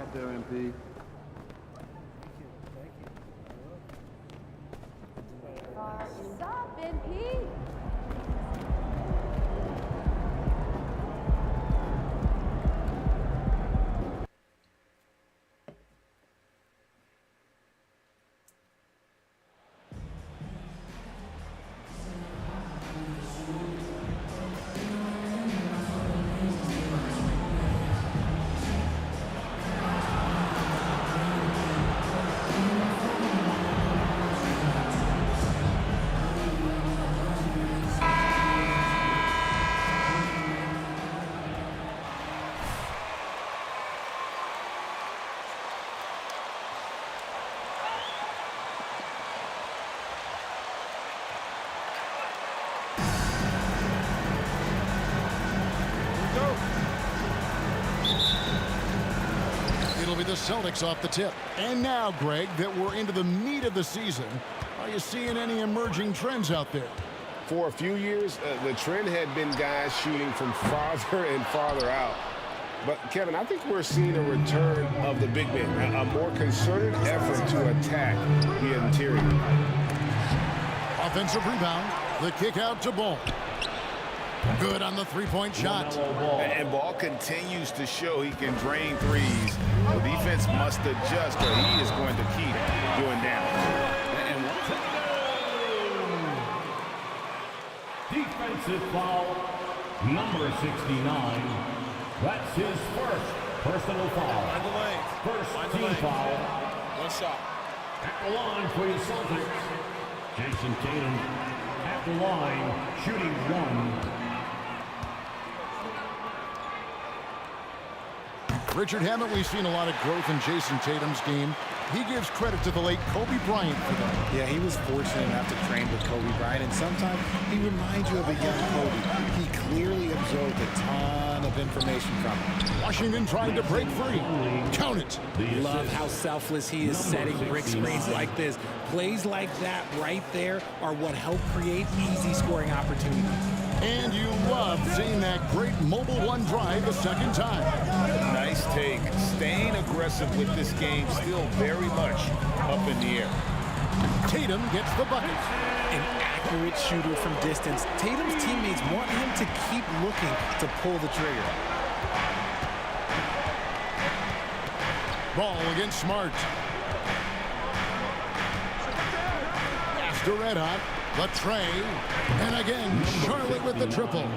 out there, MP. What's up, MP? It'll be the Celtics off the tip. And now, Greg, that we're into the meat of the season, are you seeing any emerging trends out there? For a few years, the trend had been guys shooting from farther and farther out. But, Kevin, I think we're seeing a return of the big men, a more concerted effort to attack the interior. Offensive rebound, the kick out to Ball. Good on the three-point shot. And Ball continues to show he can drain threes. The defense must adjust, or he is going to keep doing damage. Defensive foul, number 69. That's his first personal foul. First team foul. One shot. At the line for the Celtics, Jason Tatum at the line, shooting one. Richard, haven't we seen a lot of growth in Jason Tatum's game? He gives credit to the late Kobe Bryant for that. Yeah, he was fortunate enough to train with Kobe Bryant, and sometimes he reminds you of a young Kobe. He clearly absorbed a ton of information from him. Washington trying to break free. Count it. Love how selfless he is setting brick screens like this. Plays like that right there are what help create easy scoring opportunities. And you love seeing that great mobile one drive the second time. Nice take. Staying aggressive with this game, still very much up in the air. Tatum gets the bucket. An accurate shooter from distance. Tatum's teammates want him to keep looking to pull the trigger. Ball against Smart. Pass to Red Hot. The tray. And again, Charlotte with the triple.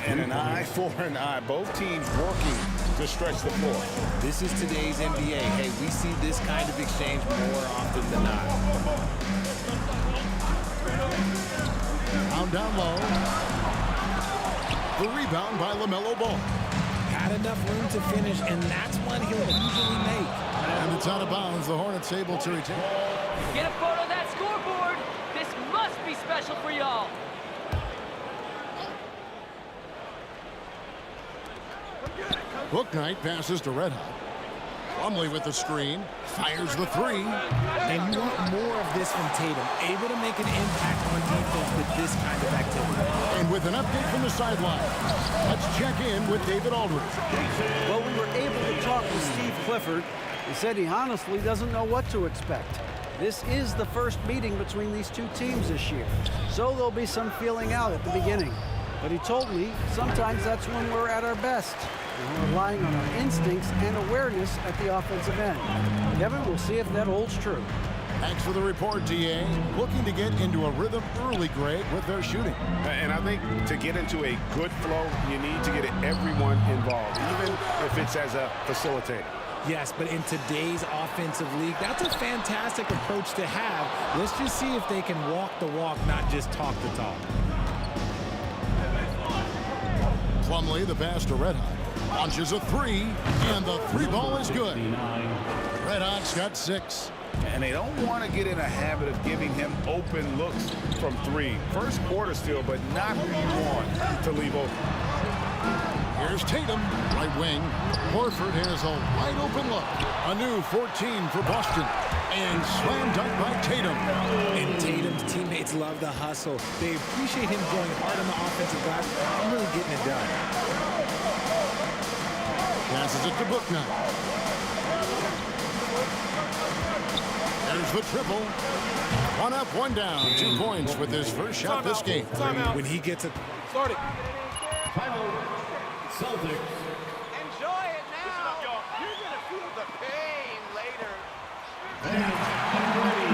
And an eye for an eye. Both teams working to stretch the floor. This is today's NBA. Hey, we see this kind of exchange more often than not. Down low. The rebound by LaMelo Ball. Had enough room to finish, and that's one he'll usually make. And it's out of bounds. The Hornets able to retain. Get a photo of that scoreboard. This must be special for y'all. Bouknight passes to Red Hot. Plumlee with the screen. Fires the three. And you want more of this from Tatum. Able to make an impact on defense with this kind of activity. And with an update from the sideline, let's check in with David Aldridge. Well, we were able to talk with Steve Clifford. He said he honestly doesn't know what to expect. This is the first meeting between these two teams this year, so there'll be some feeling out at the beginning. But he told me sometimes that's when we're at our best, and we're relying on our instincts and awareness at the offensive end. Kevin, we'll see if that holds true. Thanks for the report, DA. Looking to get into a rhythm early, Greg, with their shooting. And I think to get into a good flow, you need to get everyone involved, even if it's as a facilitator. Yes, but in today's offensive league, that's a fantastic approach to have. Let's just see if they can walk the walk, not just talk the talk. Plumlee, the pass to Red Hot. Launches a three, and the three ball is good. Red Hot's got 6. And they don't want to get in a habit of giving him open looks from three. First quarter still, but not who you want to leave open. Here's Tatum, right wing. Horford has a wide open look. A new 14 for Boston. And slam dunk by Tatum. And Tatum's teammates love the hustle. They appreciate him going hard on the offensive glass and really getting it done. Passes it to Bouknight. There's the triple. One up, one down. 2 points with his first shot this game. When he gets it. Started. Timeout. Celtics. Enjoy it now. You're going to feel the pain later. And get ready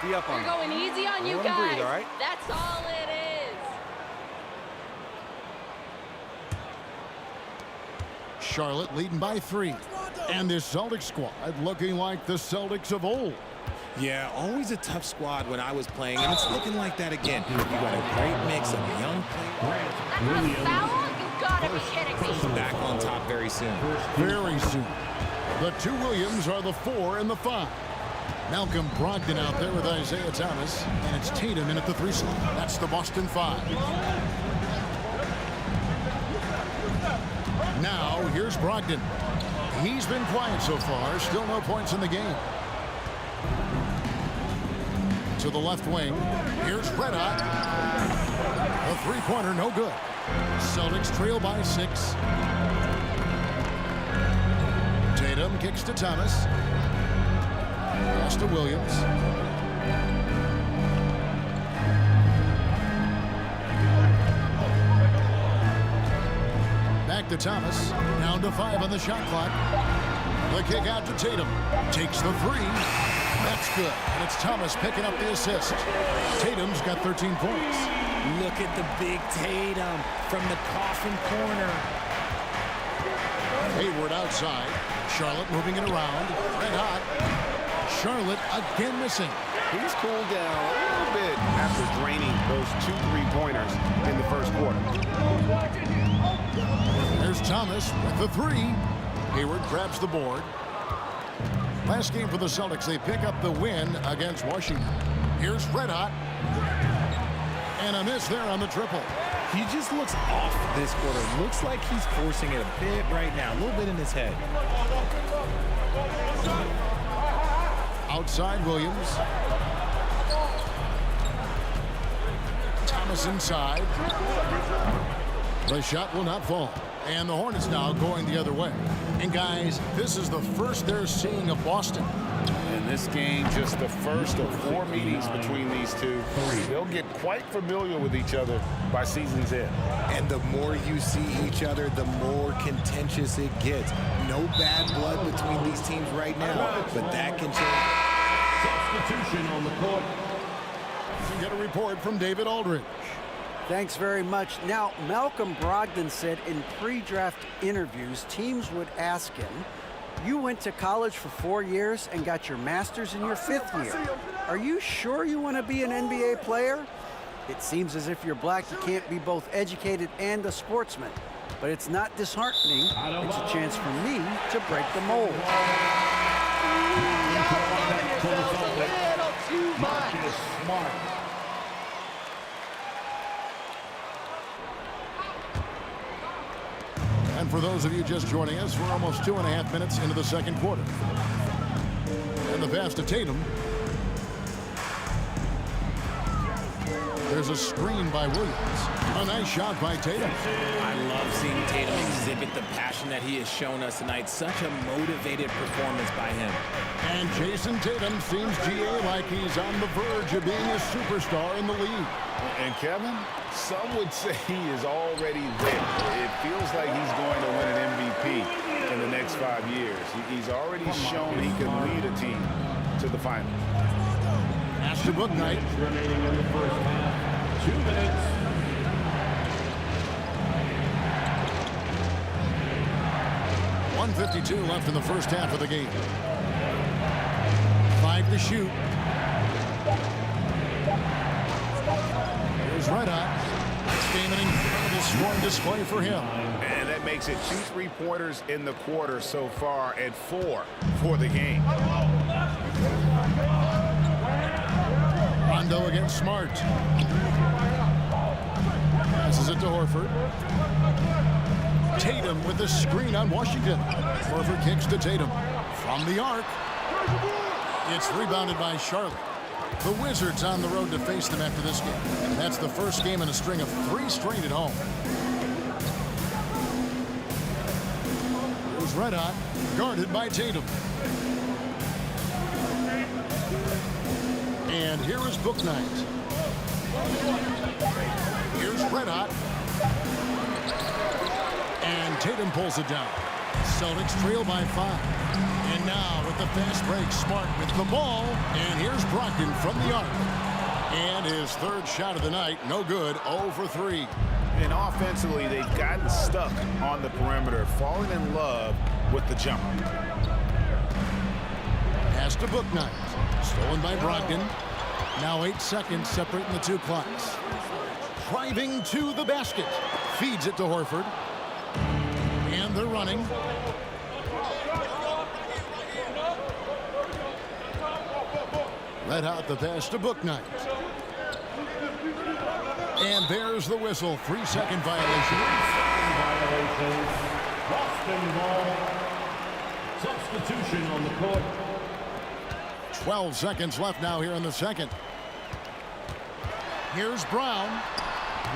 Be up on We're going easy on you Let 'em guys. breathe, all right? That's all it is. Charlotte leading by 3. And this Celtics squad looking like the Celtics of old. Yeah, always a tough squad when I was playing, and it's looking like that again. You got a great mix of young players. That's not a foul? You gotta be kidding me. Back on top very soon. Very soon. The 2 Williams are the 4 and the 5. Malcolm Brogdon out there with Isaiah Thomas, and it's Tatum in at the 3 slot. That's the Boston 5. Now, here's Brogdon. He's been quiet so far. Still no points in the game. To the left wing. Here's Red Hot. The 3-pointer, no good. Celtics trail by 6. Tatum kicks to Thomas. Pass to Williams. Back to Thomas. Down to 5 on the shot clock. The kick out to Tatum. Takes the 3. That's good. And it's Thomas picking up the assist. Tatum's got 13 points. Look at the big Tatum from the coffin corner. Hayward outside. Charlotte moving it around. Red hot. Charlotte again missing. He's cooled down a little bit after draining those 2 3-pointers in the first quarter. There's Thomas with the 3. Hayward grabs the board. Last game for the Celtics, they pick up the win against Washington. Here's Red Hot. And a miss there on the triple. He just looks off this quarter. Looks like he's forcing it a bit right now. A little bit in his head. Outside Williams. Thomas inside. The shot will not fall. And the Hornets now going the other way. And guys, this is the first they're seeing of Boston. And this game, just the first of 4 meetings between these two. They'll get quite familiar with each other by season's end. And the more you see each other, the more contentious it gets. No bad blood between these teams right now, but that can change. substitution on the court. We get a report from David Aldridge. Thanks very much. Now, Malcolm Brogdon said in pre-draft interviews, teams would ask him, you went to college for 4 years and got your master's in your 5th year. Are you sure you want to be an NBA player? It seems as if you're black, you can't be both educated and a sportsman. But it's not disheartening. It's a chance for me to break the mold. Smart. And for those of you just joining us, we're almost 2.5 minutes into the second quarter. And the pass to Tatum. There's a screen by Williams. A nice shot by Tatum. I love seeing Tatum exhibit the passion that he has shown us tonight. Such a motivated performance by him. And Jason Tatum seems, GA, like he's on the verge of being a superstar in the league. And Kevin, some would say he is already there. It feels like he's going to win an MVP in the next 5 years. He's already shown he can lead a team to the final. Pass to Booknight. Remaining in the first half. 2 minutes. .152 left in the first half of the game. 5 to shoot. Here's Red Hot. This game an incredible scoring display for him. And that makes it 2 3-pointers in the quarter so far and 4 for the game. Rondo against Smart. Passes it to Horford. Tatum with the screen on Washington. Horford kicks to Tatum. From the arc. It's rebounded by Charlotte. The Wizards on the road to face them after this game. That's the first game in a string of 3 straight at home. Here's Red Hot, guarded by Tatum. And here is Book Knight. Here's Red Hot. And Tatum pulls it down. Celtics trail by 5. And now with the fast break, Smart with the ball. And here's Brogdon from the arc. And his 3rd shot of the night, no good, 0 for 3. And offensively, they've gotten stuck on the perimeter, falling in love with the jumper. Pass to Book Knight. Stolen by Brogdon. Now 8 seconds separating the 2 clocks. Driving to the basket. Feeds it to Horford. And they're running. Red Hot the pass to Book Knight. And there's the whistle. 3-second violation. Boston ball. Substitution on the court. 12 seconds left now here in the second. Here's Brown.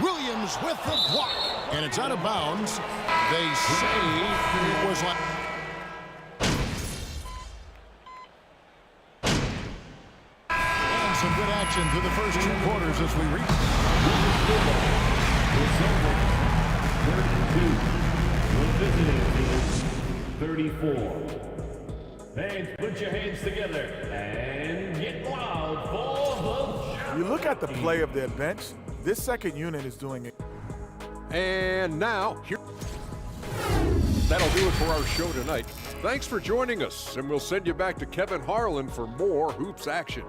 Williams with the block. And it's out of bounds. They say it was like... And some good action through the first 2 quarters as we reach. The visiting team, 34. Fans, put your hands together and get wild for the... You look at the play of their bench, this second unit is doing it. And now, here. That'll do it for our show tonight. Thanks for joining us, and we'll send you back to Kevin Harlan for more hoops action.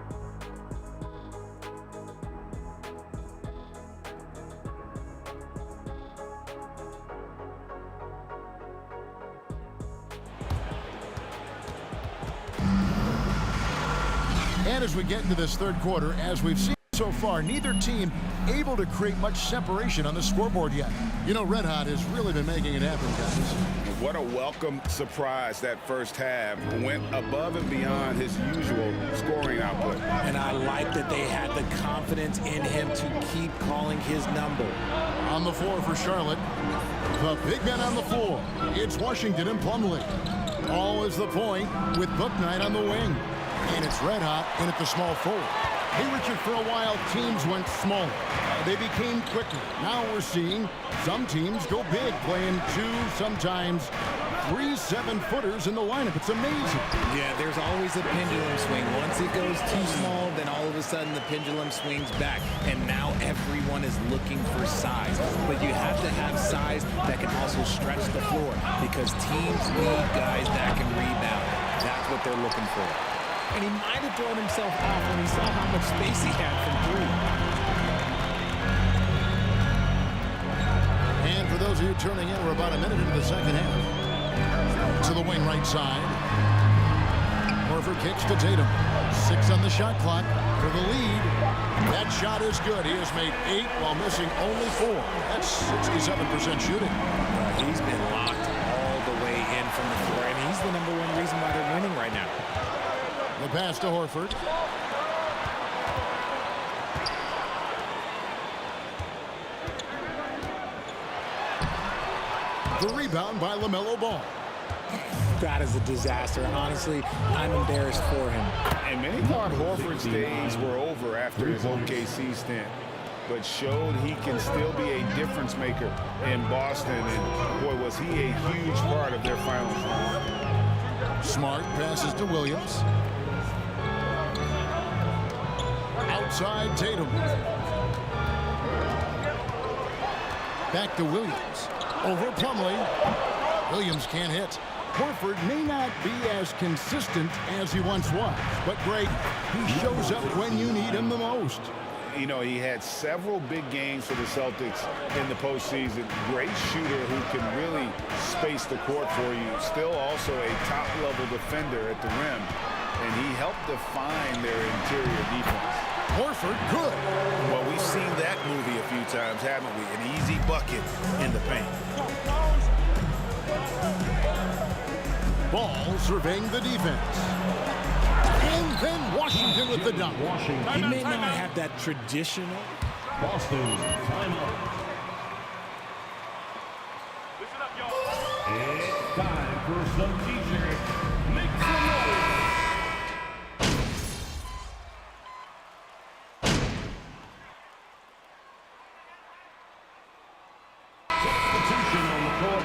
And as we get into this 3rd quarter, as we've seen so far, neither team able to create much separation on the scoreboard yet. You know, Red Hot has really been making it happen, guys. What a welcome surprise that first half. Went above and beyond his usual scoring output. And I like that they had the confidence in him to keep calling his number. On the floor for Charlotte. The big man on the floor. It's Washington and Plumlee. All is the point with Book Knight on the wing. And it's Red Hot in at the small forward. Hey, Richard, for a while, teams went smaller. They became quicker. Now we're seeing some teams go big, playing 2, sometimes 3 7-footers in the lineup. It's amazing. Yeah, there's always a pendulum swing. Once it goes too small, then all of a sudden the pendulum swings back. And now everyone is looking for size. But you have to have size that can also stretch the floor because teams need guys that can rebound. That's what they're looking for. And he might have thrown himself off when he saw how much space he had from 3. And for those of you turning in, we're about a minute into the second half. To the wing right side. Horford kicks to Tatum. 6 on the shot clock for the lead. That shot is good. He has made 8 while missing only 4. That's 67% shooting. He's been locked all the way in from the floor, and he's the #1 reason why they're winning right now. The pass to Horford. The rebound by LaMelo Ball. That is a disaster. Honestly, I'm embarrassed for him. And many thought Horford's days were over after his OKC stint, but showed he can still be a difference maker in Boston. And boy, was he a huge part of their finals run. Smart passes to Williams. Outside Tatum. Back to Williams. Over Plumlee. Williams can't hit. Horford may not be as consistent as he once was, but Greg, he shows up when you need him the most. You know, he had several big games for the Celtics in the postseason. Great shooter who can really space the court for you. Still also a top-level defender at the rim, and he helped define their interior defense. Horford, good. Well, we've seen that movie a few times, haven't we? An easy bucket in the paint. Ball surveying the defense. And then Washington with the dunk. He may not have that traditional. Boston, timeout. It's time for some t-shirts. Make some noise. Substitution on the court.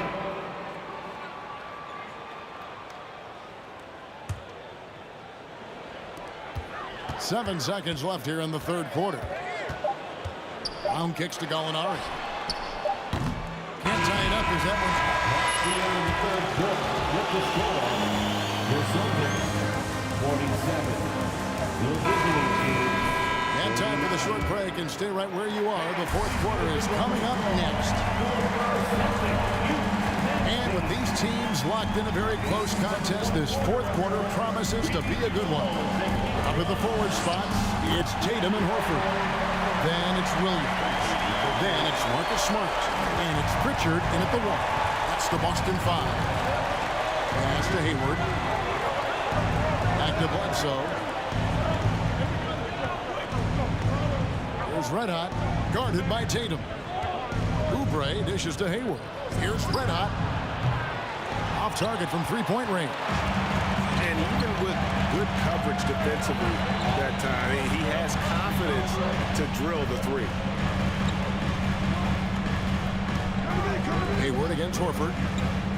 Seven seconds left here in the third quarter. Brown kicks to Gallinari. Can't tie it up as that one's The end of the third quarter with the score. The Celtics, 47. The visiting team. and time for the short break, and stay right where you are. The fourth quarter is coming up next. And with these teams locked in a very close contest, this fourth quarter promises to be a good one. Up at the forward spots, it's Tatum and Horford. Then it's Williams. Then it's Marcus Smart. And it's Pritchard in at the one. That's the Boston Five. Pass to Hayward. Back to Bledsoe. Here's Red Hot, guarded by Tatum. Oubre dishes to Hayward. Here's Red Hot. Off target from three-point range. And even with good coverage defensively that time, he has confidence to drill the three. Hayward against Horford.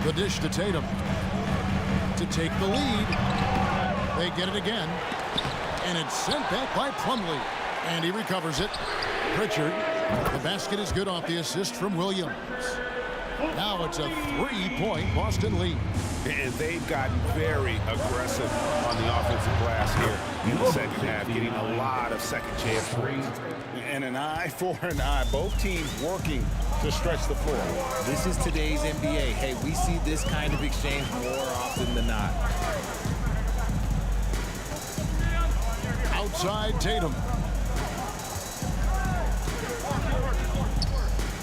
The dish to Tatum. To take the lead. They get it again. And it's sent back by Plumlee. And he recovers it. Pritchard. The basket is good off the assist from Williams. Now it's a three-point Boston lead. And they've gotten very aggressive on the offensive glass here in the second half, getting a lot of second chance threes. And an eye for an eye. Both teams working to stretch the floor. This is today's NBA. Hey, we see this kind of exchange more often than not. Outside Tatum.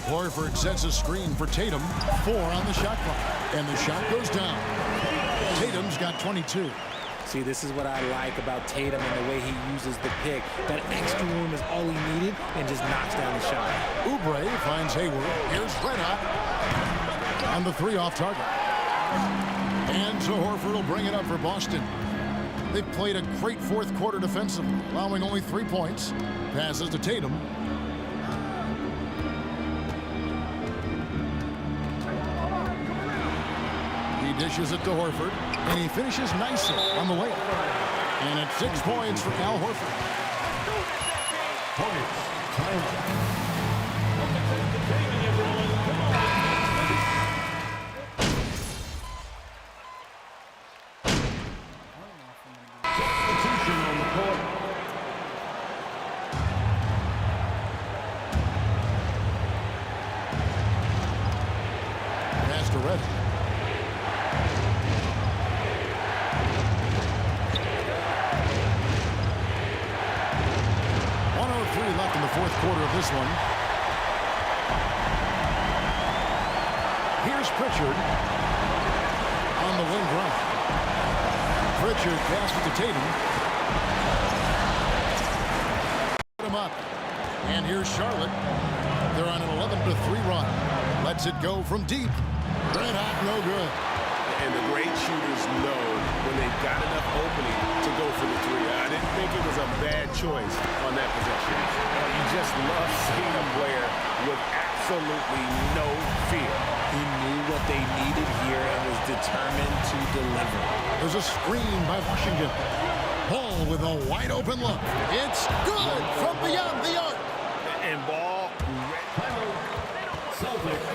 Horford sets a screen for Tatum. 4 on the shot clock. And the shot goes down. Tatum's got 22. See, this is what I like about Tatum and the way he uses the pick. That extra room is all he needed and just knocks down the shot. Oubre finds Hayward. Here's Red Hot. On the three off target. And so Horford will bring it up for Boston. They've played a great fourth quarter defensively, allowing only 3 points. Passes to Tatum. He dishes it to Horford, and he finishes nicely on the layup. And it's 6 points for Al Horford. Substitution on the court. Pass to Red. 1:03 left in the fourth quarter of this one. Here's Pritchard on the wing run. Pritchard passes to Tatum. Put him up. And here's Charlotte. They're on an 11-3 run. Lets it go from deep. Red Hot, no good. And the great shooters know when they've got enough opening to go for the three. I didn't think it was a bad choice on that possession. You just love seeing a player with absolutely no fear. He knew what they needed here and was determined to deliver. There's a screen by Washington. Paul with a wide open look. It's good from beyond the arc. And ball. Celtics.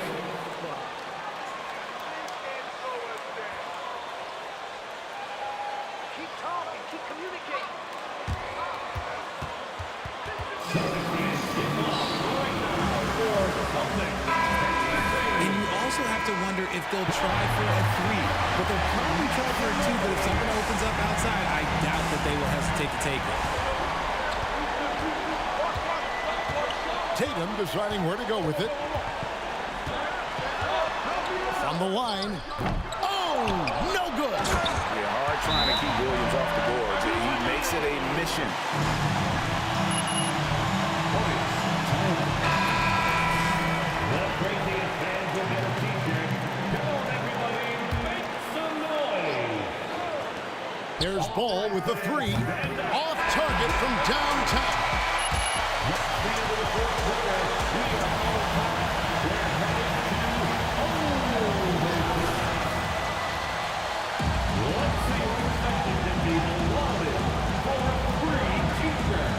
Keep talking, keep communicating. And you also have to wonder if they'll try for a three. But they'll probably try for a two. But if something opens up outside, I doubt that they will hesitate to take it. Tatum deciding where to go with it. From the line. Oh, no good. Yeah, hard trying to keep Williams off the boards. He makes it a mission. The craziest fans will get a t-shirt. Come on, everybody, make some noise. There's Ball with the three. Off target from downtown. Let's see who's expected to be the wanted for a free t-shirt.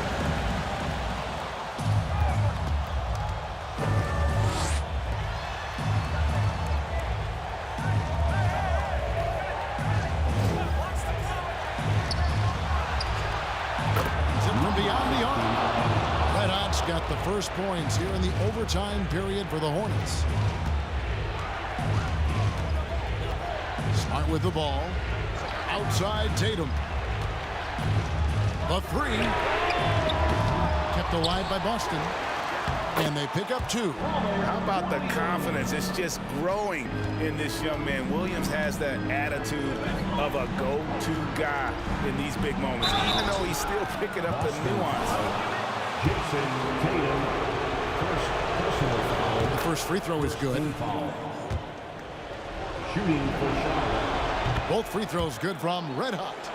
From beyond the arc. Red Hot's got the first points here in the overtime period for the Hornets. Smart with the ball. Outside Tatum. The three. Kept alive by Boston. And they pick up two. How about the confidence? It's just growing in this young man. Williams has that attitude of a go-to guy in these big moments, even though he's still picking up the nuance. Jason Tatum, first personal foul. The first free throw is good. Foul. Shooting for Charlotte. Both free throws good from Red Hot.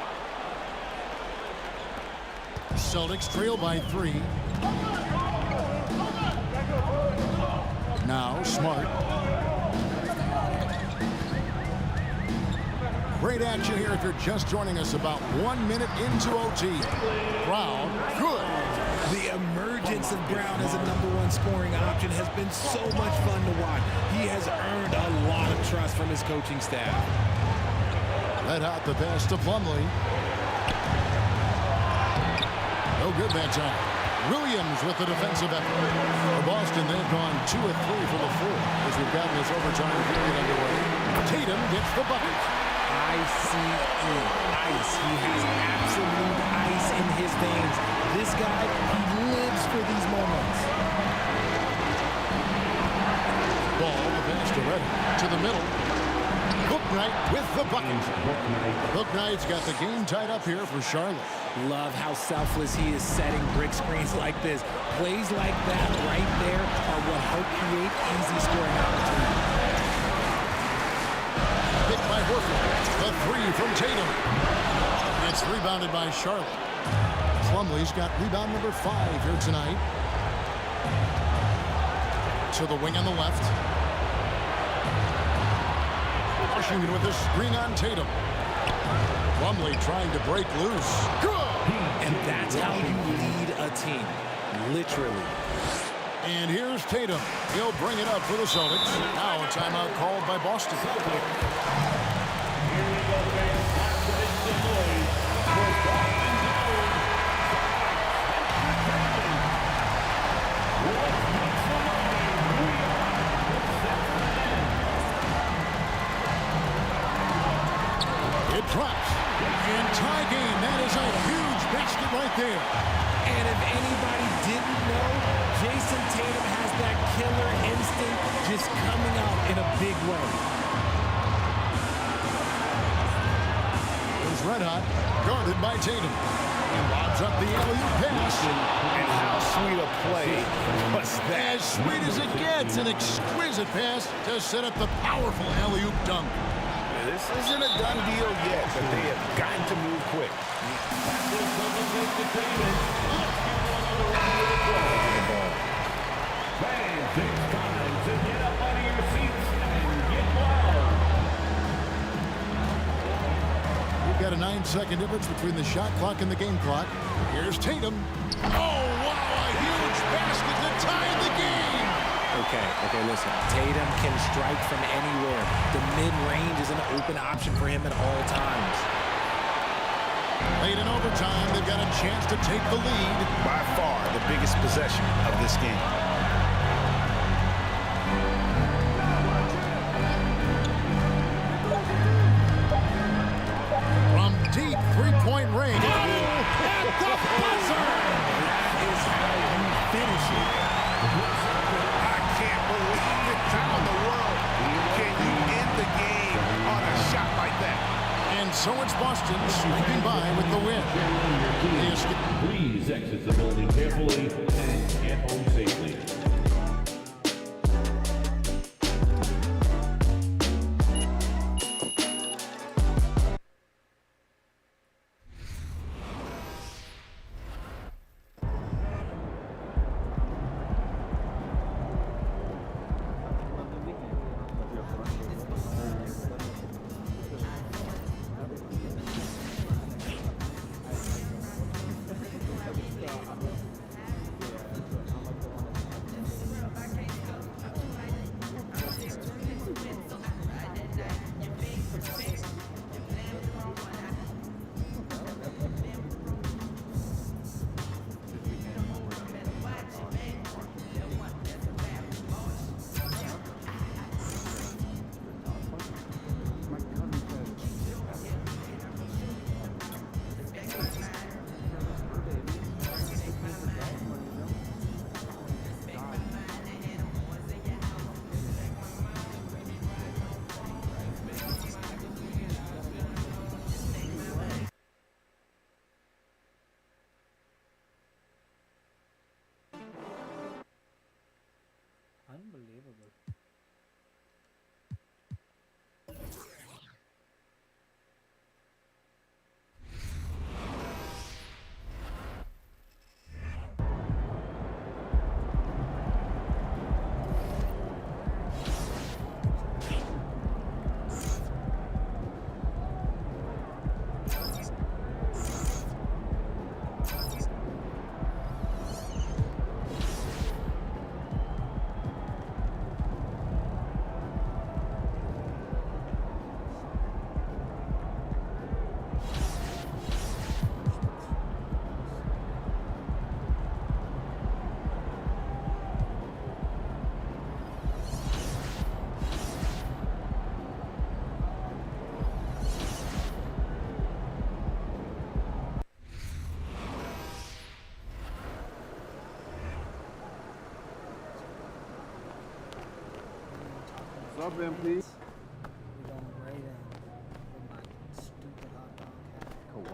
Celtics trail by 3. Now Smart. Great action here if you're just joining us, about 1 minute into OT. Brown, good. The emergence of Brown as a #1 scoring option has been so much fun to watch. He has earned a lot of trust from his coaching staff. Red Hot the pass to Plumlee. No good that time. Williams with the defensive effort. For Boston, they've gone 2 of 3 for the full as we've gotten this overtime period underway. Tatum gets the bucket. ICE. Ice. He has absolute ice in his veins. This guy, he lives for these moments. Ball, the pass to Red Hot, to the middle. Bouknight with the bucket. Bouknight's got the game tied up here for Charlotte. Love how selfless he is setting brick screens like this. Plays like that right there are what help create easy scoring opportunities. Picked by Horford. The three from Tatum. It's rebounded by Charlotte. Plumlee's got rebound number 5 here tonight. To the wing on the left. Washington with a screen on Tatum. Plumlee trying to break loose. Good! And that's how you lead a team. Literally. And here's Tatum. He'll bring it up for the Celtics. Now a timeout called by Boston. Here we go, fans. Time to make some noise for Boston Celtics. Let's make some noise. We are It drops. And tie game. That is a huge basket right there. And if anybody didn't know, Jason Tatum has that killer instinct just coming out in a big way. There's Red Hot, guarded by Tatum. And lobs up the alley-oop pass. And how sweet a play was that? As sweet as it gets, an exquisite pass to set up the powerful alley-oop dunk. This isn't a done deal yet, but they have got to move quick. Fans, it's time to get up out of your seats and get wild. We've got a 9-second difference between the shot clock and the game clock. Here's Tatum. Oh, wow, a huge basket to tie the game. Okay, listen. Tatum can strike from anywhere. The mid-range is an open option for him at all times. Late in overtime, they've got a chance to take the lead. By far the biggest possession of this game. From deep three-point range. Oh, at the buzzer! That is how you finish it. I can't believe it. How in the world can you end the game on a shot like that? And And so it's Boston sweeping by with the win. Please exit the building carefully and get home safely. Unbelievable. Sub in, please.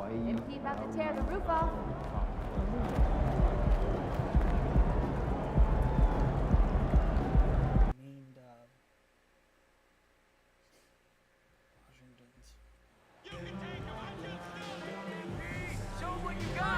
Empty about to tear the roof off. Show 'em what you got.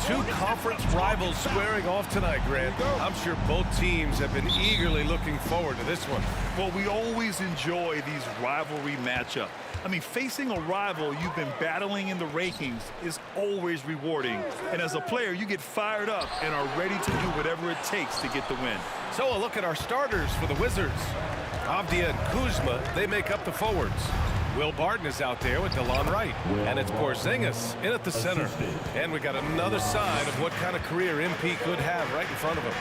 Two conference rivals squaring off tonight, Grant. I'm sure both teams have been eagerly looking forward to this one. Well, we always enjoy these rivalry matchups. I mean, facing a rival you've been battling in the rankings is always rewarding. And as a player, you get fired up and are ready to do whatever it takes to get the win. So a look at our starters for the Wizards. Avdia and Kuzma, they make up the forwards. Will Barton is out there with DeLon Wright. And it's Porzingis in at the center. And we got another sign of what kind of career MP could have right in front of him.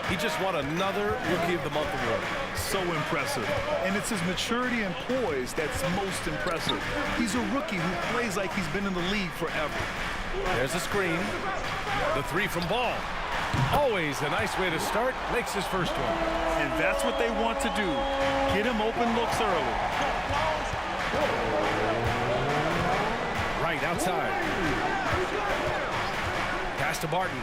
He just won another Rookie of the Month award. So impressive. And it's his maturity and poise that's most impressive. He's a rookie who plays like he's been in the league forever. There's a screen. The three from Ball. Always a nice way to start. Makes his first one. And that's what they want to do. Get him open looks early. Right outside. Pass to Barton.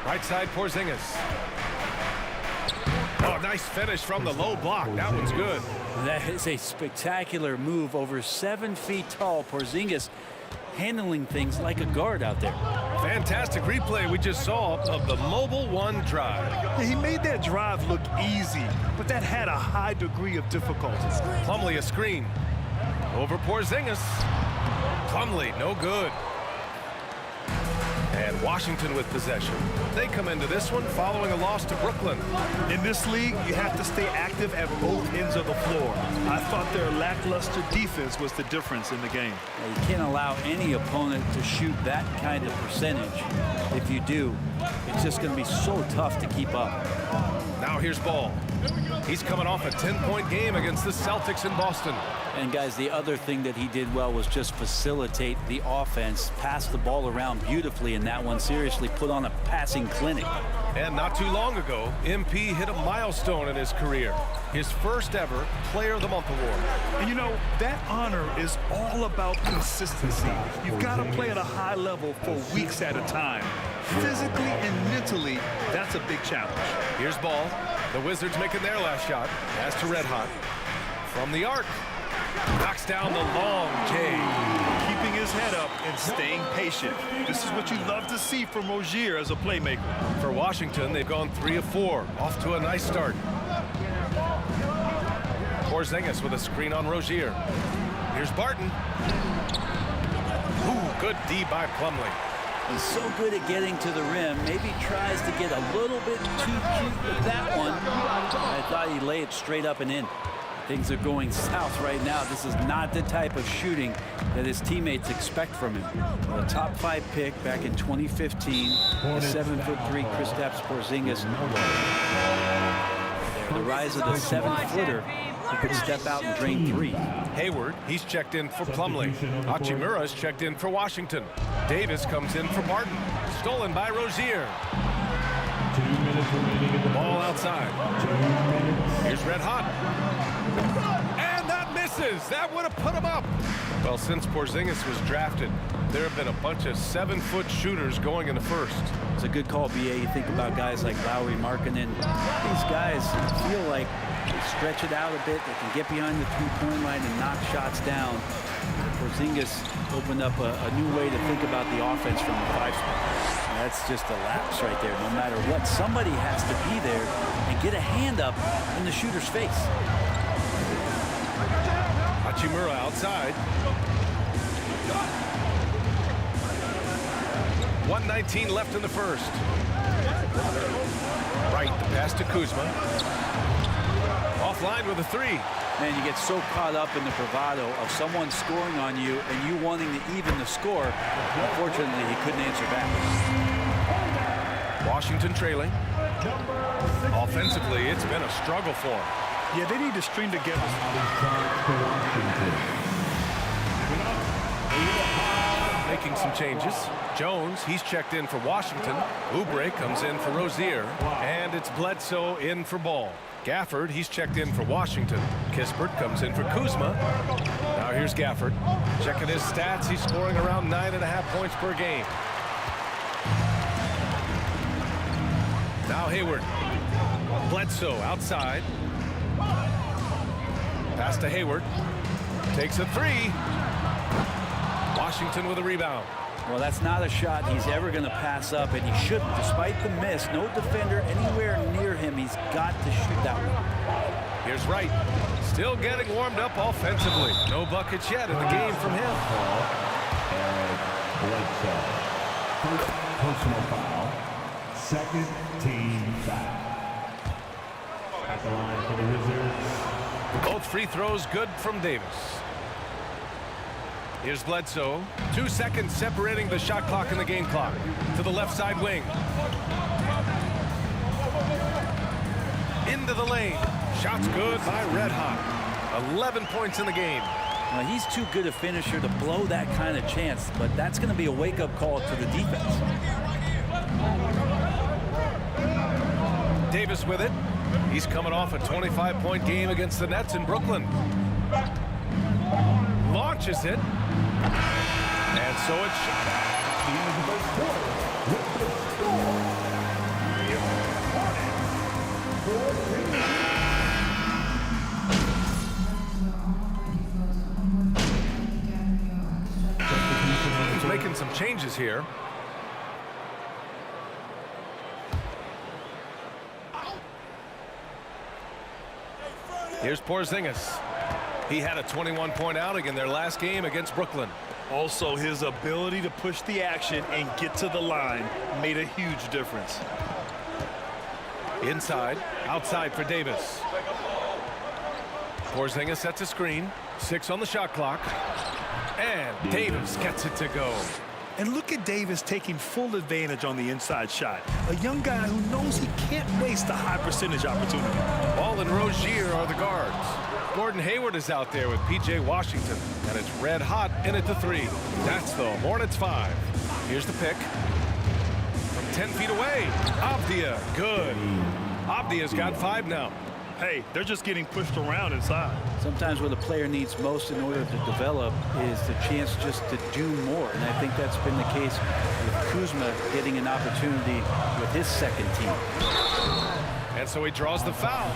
Right side, Porzingis. Oh, nice finish from the low block. That one's good. That is a spectacular move. Over 7 feet tall, Porzingis handling things like a guard out there. Fantastic replay we just saw of the Mobile One drive. Yeah, he made that drive look easy, but that had a high degree of difficulty. Plumlee a screen. Over Porzingis. Plumlee, no good. And Washington with possession. They come into this one following a loss to Brooklyn. In this league, you have to stay active at both ends of the floor. I thought their lackluster defense was the difference in the game. Now, you can't allow any opponent to shoot that kind of percentage. If you do, it's just going to be so tough to keep up. Now here's Ball. He's coming off a 10-point game against the Celtics in Boston. And guys, the other thing that he did well was just facilitate the offense, pass the ball around beautifully in that one. Seriously put on a passing clinic. And not too long ago, MP hit a milestone in his career. His first ever Player of the Month award. And you know, that honor is all about consistency. You've got to play at a high level for weeks at a time. Physically and mentally, that's a big challenge. Here's Ball. The Wizards making their last shot. Pass to Red Hot. From the arc. Knocks down the long J. Keeping his head up and staying patient. This is what you love to see from Rozier as a playmaker. For Washington, they've gone 3 of 4. Off to a nice start. Porzingis with a screen on Rozier. Here's Barton. Ooh, good D by Plumlee. He's so good at getting to the rim. Maybe tries to get a little bit too cute with that one. I thought he'd lay it straight up and in. Things are going south right now. This is not the type of shooting that his teammates expect from him. A top 5 pick back in 2015. The 7'3" Kristaps Porzingis. The rise of the 7-footer who could step out and drain 3. Hayward, he's checked in for Plumlee. Hachimura's checked in for Washington. Davis comes in for Barton. Stolen by Rozier. 2 minutes remaining in the ball outside. Here's Red Hot. And that misses. That would have put him up. Well, since Porzingis was drafted, there have been a bunch of 7-foot shooters going in the first. It's a good call, BA. You think about guys like Lowry, Markkanen. These guys feel like they stretch it out a bit. They can get behind the 3-point line and knock shots down. Porzingis opened up a new way to think about the offense from the 5 spot. That's just a lapse right there. No matter what, somebody has to be there and get a hand up in the shooter's face. Hachimura outside. 1:19 left in the first. Right, the pass to Kuzma. Offline with a 3. Man, you get so caught up in the bravado of someone scoring on you and you wanting to even the score. Unfortunately, he couldn't answer back. Washington trailing. Offensively, it's been a struggle for him. Yeah, they need to string together. Making some changes. Jones, he's checked in for Washington. Oubre comes in for Rozier. And it's Bledsoe in for Ball. Gafford, he's checked in for Washington. Kispert comes in for Kuzma. Now here's Gafford. Checking his stats, he's scoring around 9.5 points per game. Now Hayward. Bledsoe outside. Pass to Hayward. Takes a 3. Washington with a rebound. Well, that's not a shot he's ever going to pass up, and he shouldn't. Despite the miss, no defender anywhere near him. He's got to shoot that one. Here's Wright. Still getting warmed up offensively. No buckets yet in the game from him. First personal foul. Second team foul. At the line for the Wizards. Both free throws good from Davis. Here's Bledsoe. 2 seconds separating the shot clock and the game clock. To the left side wing. Into the lane. Shots good by Red Hot. 11 points in the game. Now, he's too good a finisher to blow that kind of chance, but that's going to be a wake-up call to the defense. Davis with it. He's coming off a 25-point game against the Nets in Brooklyn. Launches it. And so it's shot. some changes here. Here's Porzingis. He had a 21-point outing in their last game against Brooklyn. Also, his ability to push the action and get to the line made a huge difference. Inside, outside for Davis. Porzingis sets a screen. 6 on the shot clock. And Davis gets it to go. And look at Davis taking full advantage on the inside shot. A young guy who knows he can't waste a high percentage opportunity. Ball and Rozier are the guards. Gordon Hayward is out there with P.J. Washington. And it's red hot in at the 3. That's the Hornets 5. Here's the pick. From 10 feet away. Avdia, good. Avdia's got 5 now. Hey, they're just getting pushed around inside. Sometimes what a player needs most in order to develop is the chance just to do more. And I think that's been the case with Kuzma getting an opportunity with his second team. And so he draws the foul.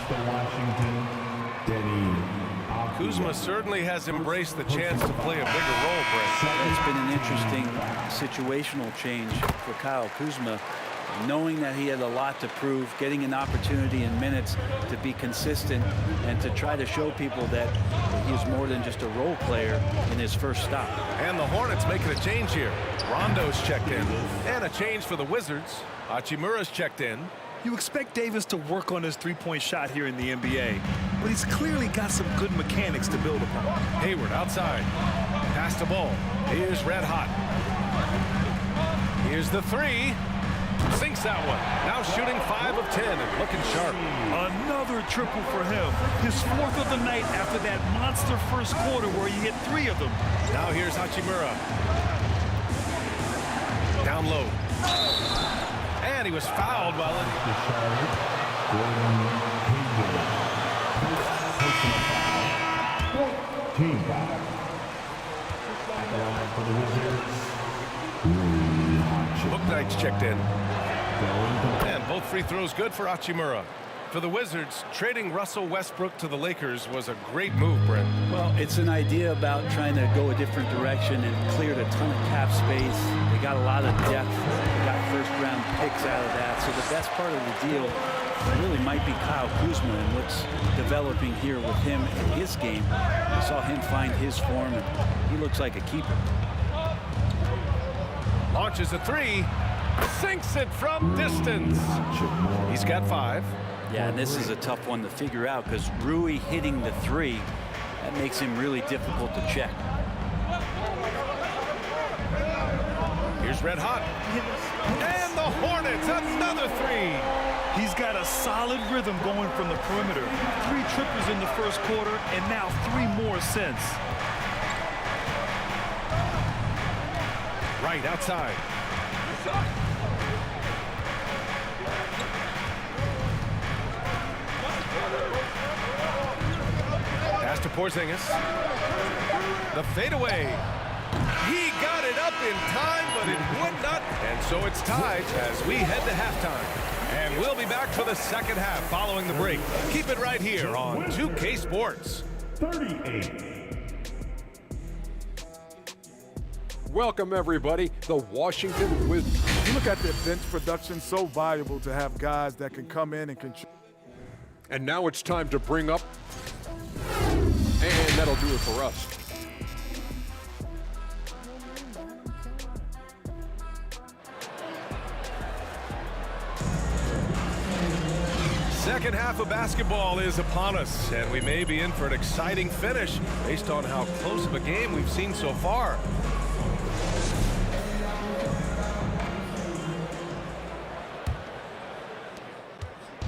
Kuzma certainly has embraced the chance to play a bigger role, Brent. It's been an interesting situational change for Kyle Kuzma. Knowing that he had a lot to prove, getting an opportunity in minutes to be consistent and to try to show people that he is more than just a role player in his first stop. And the Hornets making a change here. Rondo's checked in. And a change for the Wizards. Hachimura's checked in. You expect Davis to work on his three-point shot here in the NBA, but he's clearly got some good mechanics to build upon. Hayward outside. Pass the ball. Here's red hot. Here's the 3. Sinks that one. Now shooting 5 of 10 and looking sharp. Another triple for him. His 4th of the night after that monster first quarter where he hit 3 of them. Now here's Hachimura. Down low. And he was fouled while in. Team foul. At the line for the Wizards. Booknight's checked in. And both free throws good for Hachimura. For the Wizards, trading Russell Westbrook to the Lakers was a great move, Brent. Well, it's an idea about trying to go a different direction and cleared a ton of cap space. They got a lot of depth. They got first-round picks out of that. So the best part of the deal really might be Kyle Kuzma and what's developing here with him in his game. We saw him find his form, and he looks like a keeper. Launches a 3. Sinks it from distance. He's got 5. Yeah, and this is a tough one to figure out because Rui hitting the 3, that makes him really difficult to check. Here's red hot. And the Hornets, another 3. He's got a solid rhythm going from the perimeter. 3 triples in the first quarter and now 3 more since. Right outside. Pass to Porzingis. The fadeaway. He got it up in time, but it would not. And so it's tied as we head to halftime. And we'll be back for the second half following the break. Keep it right here on 2K Sports. 38. Welcome, everybody. The Washington Wizards. You look at their bench production, so valuable to have guys that can come in and control. And now it's time to bring up, and that'll do it for us. Second half of basketball is upon us, and we may be in for an exciting finish based on how close of a game we've seen so far.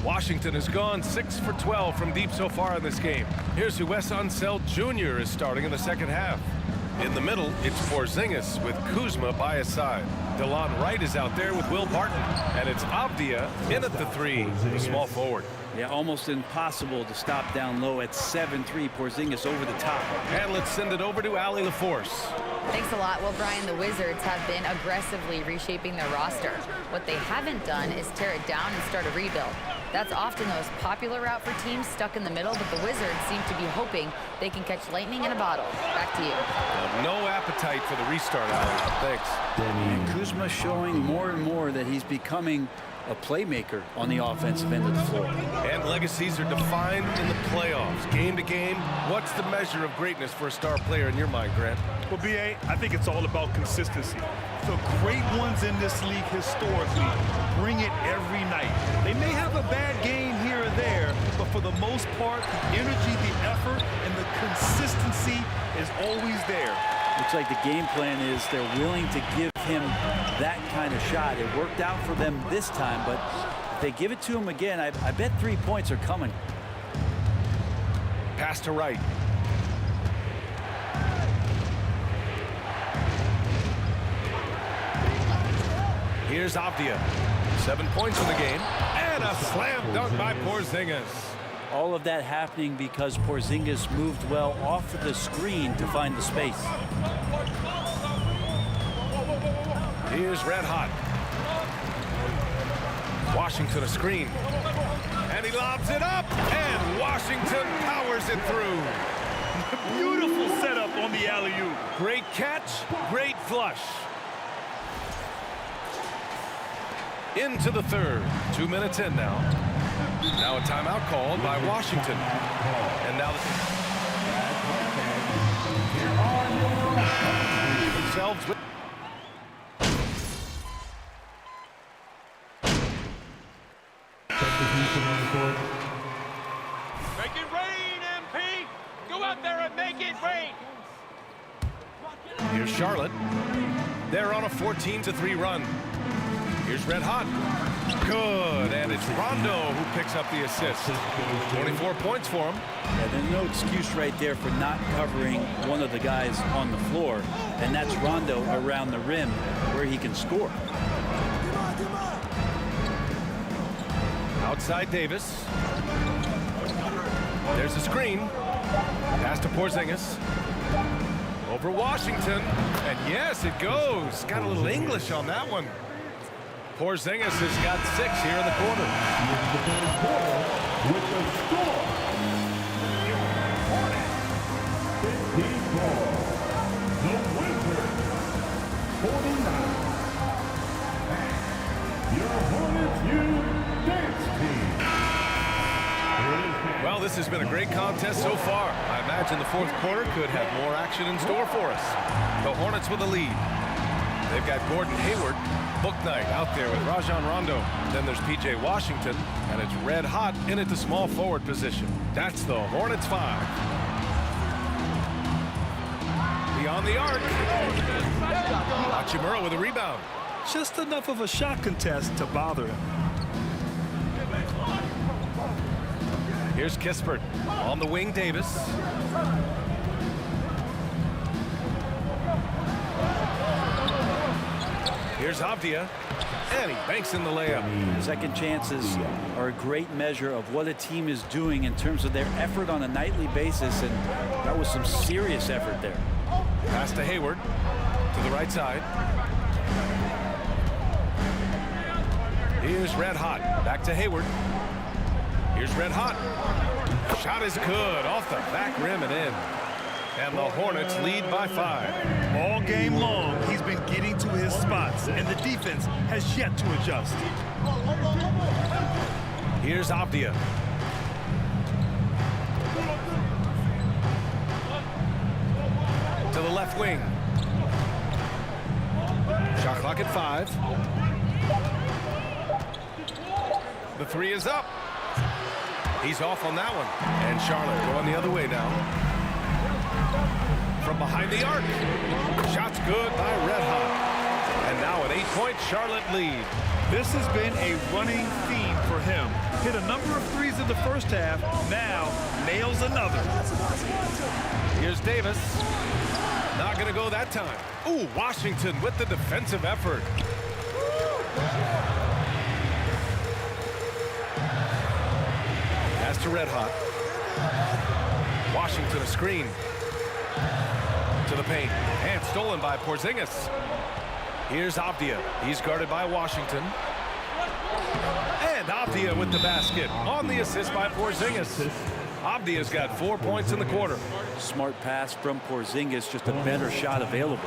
Washington has gone 6 for 12 from deep so far in this game. Here's who Wes Unseld Jr. is starting in the second half. In the middle, it's Porzingis with Kuzma by his side. DeLon Wright is out there with Will Barton. And it's Avdia in at the 3, the small forward. Yeah, almost impossible to stop down low at 7-3. Porzingis over the top. And let's send it over to Allie LaForce. Thanks a lot. Well, Brian, the Wizards have been aggressively reshaping their roster. What they haven't done is tear it down and start a rebuild. That's often the most popular route for teams stuck in the middle, but the Wizards seem to be hoping they can catch lightning in a bottle. Back to you. No appetite for the restart, Allie. Thanks. And Kuzma showing more and more that he's becoming a playmaker on the offensive end of the floor. And legacies are defined in the playoffs. Game to game, what's the measure of greatness for a star player in your mind, Grant? Well, B.A., I think it's all about consistency. The great ones in this league historically bring it every night. They may have a bad game here or there, but for the most part, the energy, the effort, and the consistency is always there. Looks like the game plan is they're willing to give him that kind of shot. It worked out for them this time, but if they give it to him again, I bet 3 points are coming. Pass to Wright. Here's Avdia. 7 points in the game. And a slam dunk by Porzingis. All of that happening because Porzingis moved well off of the screen to find the space. Here's Red Hot. Washington a screen. And he lobs it up. And Washington powers it through. Beautiful setup on the alley-oop. Great catch, great flush. Into the third. 2 minutes in now. Now a timeout called by Washington. And now themselves with Make it rain, MP! Go out there and make it rain! Here's Charlotte. They're on a 14-3 run. Here's Red Hot. Good, and it's Rondo who picks up the assist. 24 points for him. Yeah, there's no excuse right there for not covering one of the guys on the floor, and that's Rondo around the rim where he can score. Outside Davis. There's a screen. Pass to Porzingis. Over Washington. And yes, it goes. Got a little English on that one. Porzingis has got 6 here in the quarter. With the score, your Hornets 54, the Wizards 49. Your Hornets U dance team. Well, this has been a great contest so far. I imagine the fourth quarter could have more action in store for us. The Hornets with the lead. They've got Gordon Hayward, Book Night out there with Rajon Rondo. Then there's P.J. Washington, and it's Red Hot in at the small forward position. That's the Hornets 5. Beyond the arc. Hachimura with a rebound. Just enough of a shot contest to bother him. Here's Kispert. On the wing, Davis. Here's Avdia. And he banks in the layup. Second chances are a great measure of what a team is doing in terms of their effort on a nightly basis, and that was some serious effort there. Pass to Hayward. To the right side. Here's Red Hot. Back to Hayward. Here's Red Hot. Shot is good. Off the back rim and in. And the Hornets lead by 5. All game long, he's been getting to his spots, and the defense has yet to adjust. Here's Avdia. To the left wing. Shot clock at 5. The 3 is up. He's off on that one. And Charlotte going the other way now. From behind the arc. Shot's good by Red Hot. And now an 8-point Charlotte lead. This has been a running theme for him. Hit a number of threes in the first half. Now nails another. Here's Davis. Not going to go that time. Ooh, Washington with the defensive effort. to Red Hot. Washington a screen. To the paint. And stolen by Porzingis. Here's Avdia. He's guarded by Washington. And Avdia with the basket on the assist by Porzingis. Avdia's got 4 points in the quarter. Smart pass from Porzingis, just a better shot available.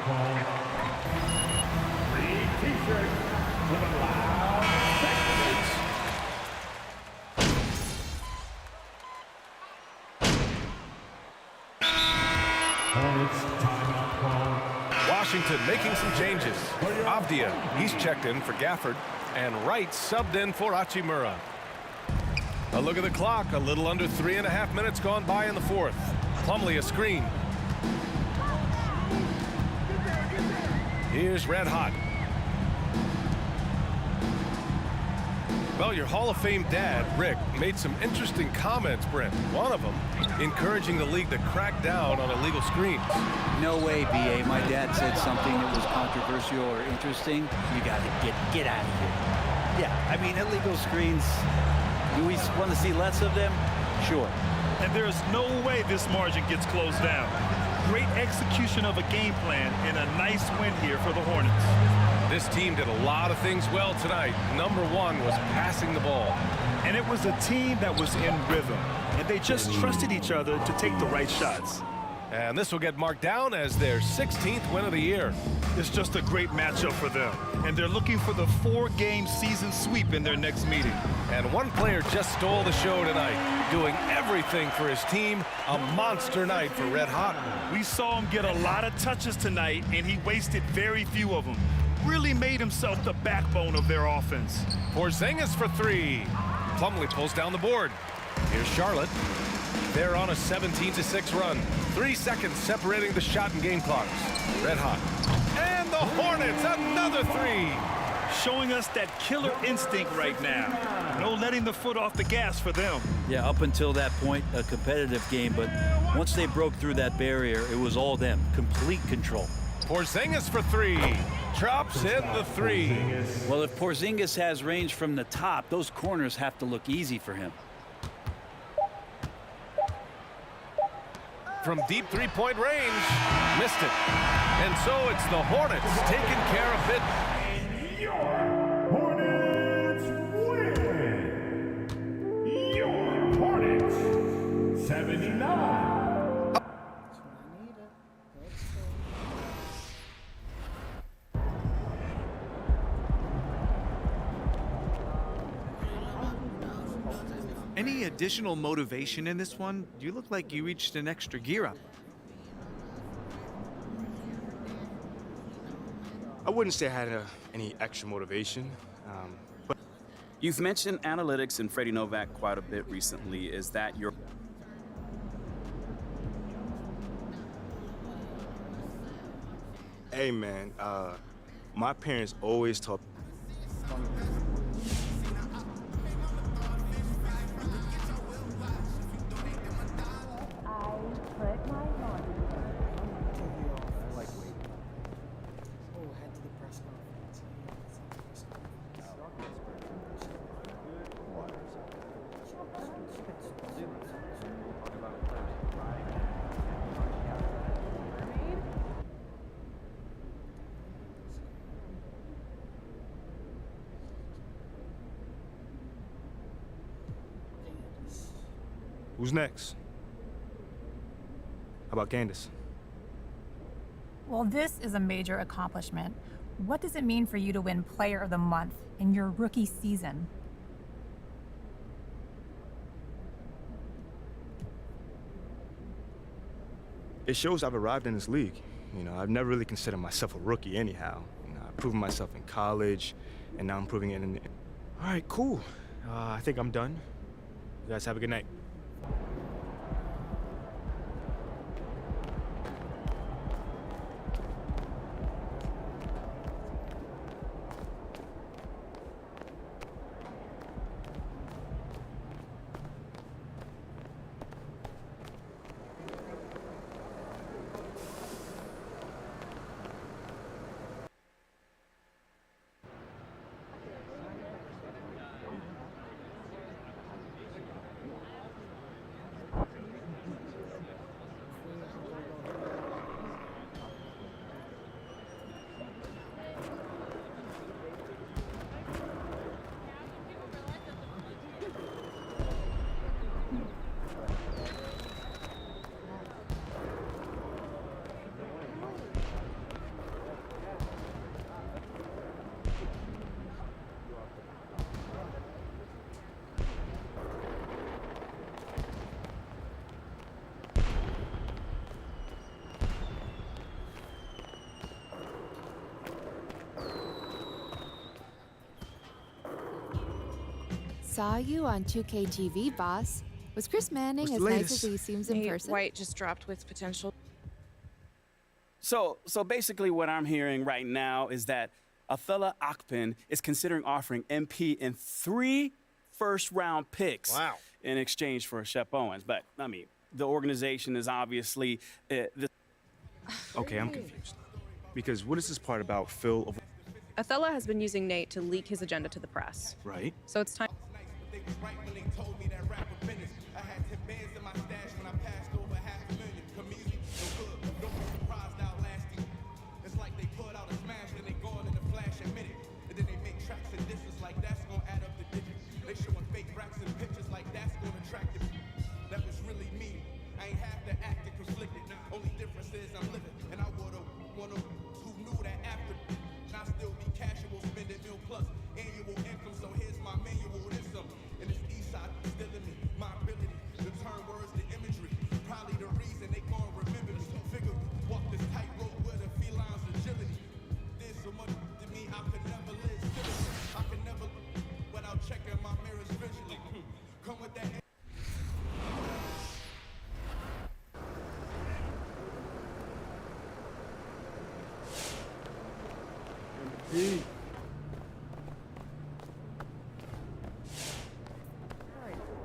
Washington making some changes. Avdia, he's checked in for Gafford. And Wright subbed in for Hachimura. A look at the clock. A little under 3.5 minutes gone by in the fourth. Plumlee a screen. Here's Red Hot. Well, your Hall of Fame dad, Rick, made some interesting comments, Brent. One of them encouraging the league to crack down on illegal screens. No way, BA. My dad said something that was controversial or interesting. You got to get out of here. Yeah, I mean, illegal screens, do we want to see less of them? Sure. And there's no way this margin gets closed down. Great execution of a game plan and a nice win here for the Hornets. This team did a lot of things well tonight. Number one was passing the ball. And it was a team that was in rhythm. And they just trusted each other to take the right shots. And this will get marked down as their 16th win of the year. It's just a great matchup for them. And they're looking for the 4-game season sweep in their next meeting. And one player just stole the show tonight, doing everything for his team. A monster night for Red Hot. We saw him get a lot of touches tonight, and he wasted very few of them. Really made himself the backbone of their offense. Porzingis for three. Plumlee pulls down the board. Here's Charlotte. They're on a 17-6 run. 3 seconds separating the shot and game clocks. Red Hot. And the Hornets, another three. Showing us that killer instinct right now. No letting the foot off the gas for them. Yeah, up until that point, a competitive game. But once they broke through that barrier, it was all them. Complete control. Porzingis for three. Drops in the three. Well, if Porzingis has range from the top, those corners have to look easy for him. From deep three-point range, missed it. And so it's the Hornets taking care of it. Your Hornets win. Your Hornets 79. Any additional motivation in this one? You look like you reached an extra gear up. I wouldn't say I had any extra motivation. But you've mentioned analytics and Freddie Novak quite a bit recently. Is that your... Hey, man, my parents always taught... Who's next? How about Candace? Well, this is a major accomplishment. What does it mean for you to win Player of the Month in your rookie season? It shows I've arrived in this league. You know, I've never really considered myself a rookie anyhow. You know, I've proven myself in college, and now I'm proving it in... All right, cool. I think I'm done. You guys have a good night. saw you on 2K TV, boss. Was Chris Manning as nice as he seems in person? White just dropped with potential. So basically what I'm hearing right now is that Athala Akpin is considering offering MP and 3 first-round picks in exchange for Shep Owens. But, I mean, the organization is obviously... Okay, I'm confused. Because what is this part about Phil? Athala has been using Nate to leak his agenda to the press. Right. So it's time.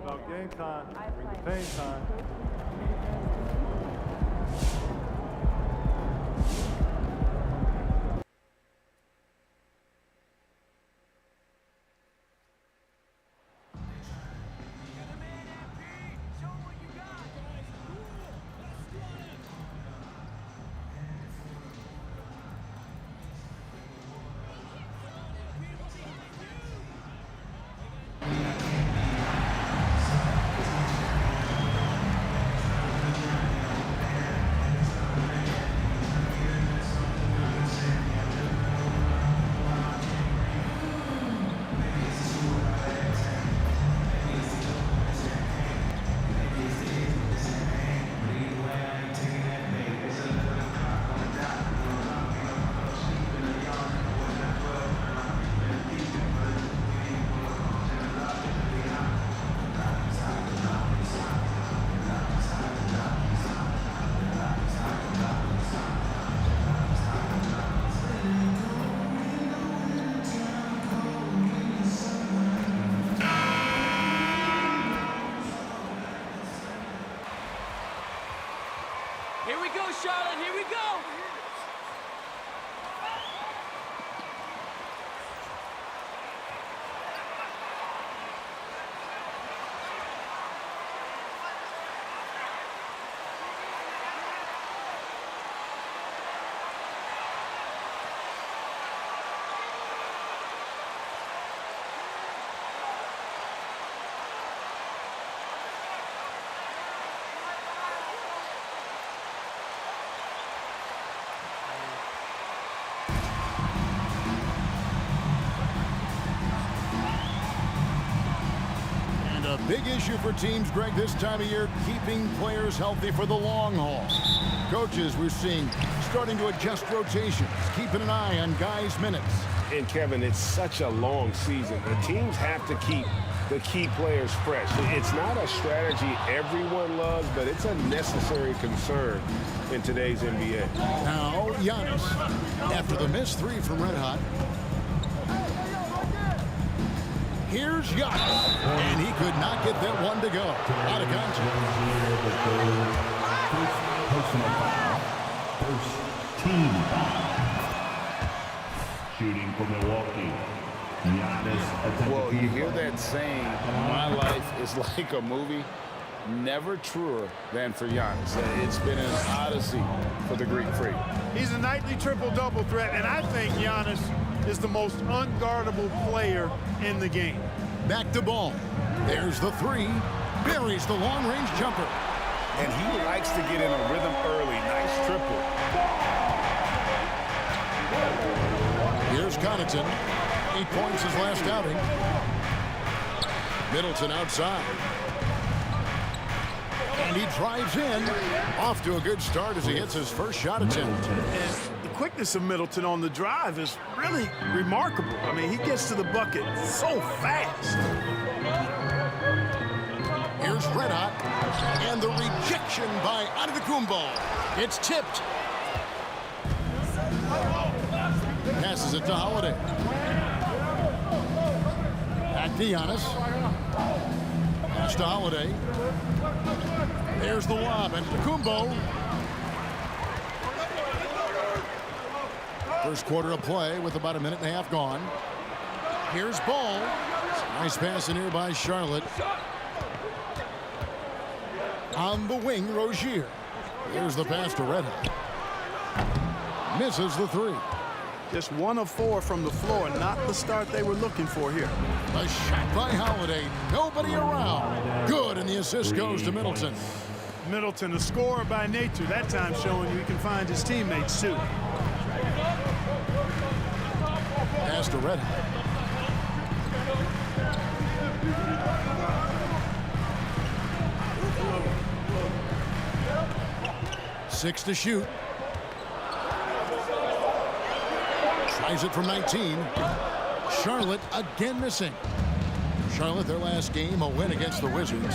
About game time, bring the pain time. Here we go, Charlotte. Here we go. A big issue for teams, Greg, this time of year, keeping players healthy for the long haul. Coaches, we're seeing, starting to adjust rotations, keeping an eye on guys' minutes. And, Kevin, it's such a long season. The teams have to keep the key players fresh. It's not a strategy everyone loves, but it's a necessary concern in today's NBA. Now, Giannis, after the missed 3 from Red Hot. Here's Giannis, and he could not get that one to go. Out of contact. Personal foul. First team foul. Shooting for Milwaukee. Giannis. Well, you hear that saying, my life is like a movie. Never truer than for Giannis. It's been an odyssey for the Greek Freak. He's a nightly triple-double threat, and I think Giannis is the most unguardable player in the game. Back to ball. There's the 3. Buries the long-range jumper. And he likes to get in a rhythm early. Nice triple. Here's Connaughton. 8 points his last outing. Middleton outside. And he drives in. Off to a good start as he hits his first shot attempt. And the quickness of Middleton on the drive is really remarkable. I mean, he gets to the bucket so fast. Here's Red Hot. And the rejection by Antetokounmpo. It's tipped. Passes it to Holiday. Back to Giannis. Pass to Holiday. There's the lob. Antetokounmpo. First quarter of play with about a minute and a half gone. Here's Ball. Nice pass in here by Charlotte. On the wing, Rozier. Here's the pass to Red Hot. Misses the three. Just 1 of 4 from the floor, not the start they were looking for here. A shot by Holiday. Nobody around. Good, and the assist goes to Middleton. Middleton, a scorer by nature, that time showing you he can find his teammates too. Pass to Red Hot. Six to shoot. Tries it from 19. Charlotte again missing. Charlotte, their last game, a win against the Wizards.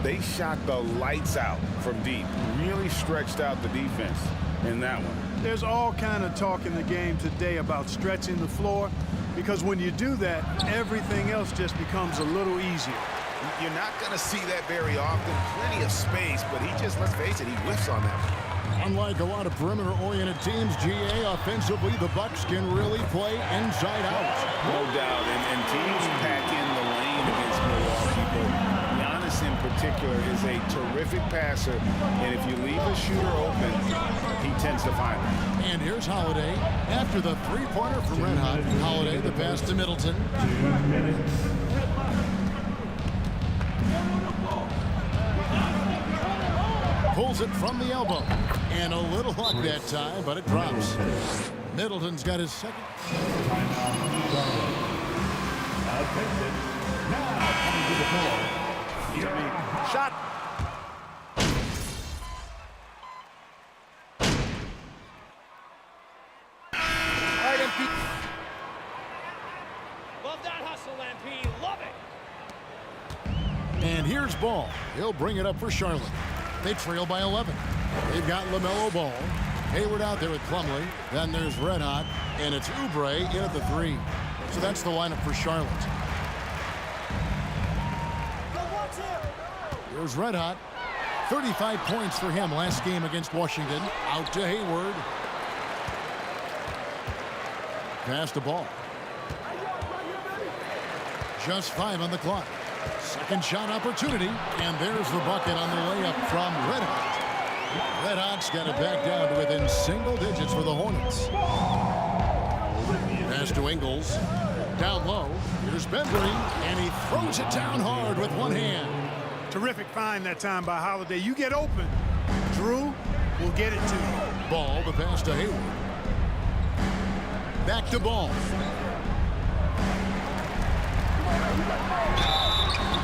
They shot the lights out from deep. Really stretched out the defense in that one. There's all kind of talk in the game today about stretching the floor, because when you do that, everything else just becomes a little easier. You're not going to see that very often. Plenty of space, but he just, let's face it, he whiffs on that. Unlike a lot of perimeter-oriented teams, GA, offensively, the Bucks can really play inside out. No doubt, and teams pack in the lane against Milwaukee, but Giannis in particular is a terrific passer, and if you leave a shooter open, he tends to find it. And here's Holiday. After the three-pointer from Red Hot, Holiday, the pass to Middleton. 2 minutes. Pulls it from the elbow. And a little luck that time, but it drops. Middleton's got his second. Attention. Now coming to the floor. Shot. All right, MP. Love that hustle, MP. Love it. And here's Ball. He'll bring it up for Charlotte. They trail by 11. They've got LaMelo Ball. Hayward out there with Plumlee. Then there's Red Hot. And it's Oubre in at the 3. So that's the lineup for Charlotte. Here's Red Hot. 35 points for him last game against Washington. Out to Hayward. Pass the ball. Just 5 on the clock. Second shot opportunity, and there's the bucket on the layup from Red Hot. Red Hot's got it back down to within single digits for the Hornets. Pass to Ingles. Down low. Here's Bembry, and he throws it down hard with one hand. Terrific find that time by Holiday. You get open. Drew will get it to you. Ball, the pass to Hayward. Back to Ball.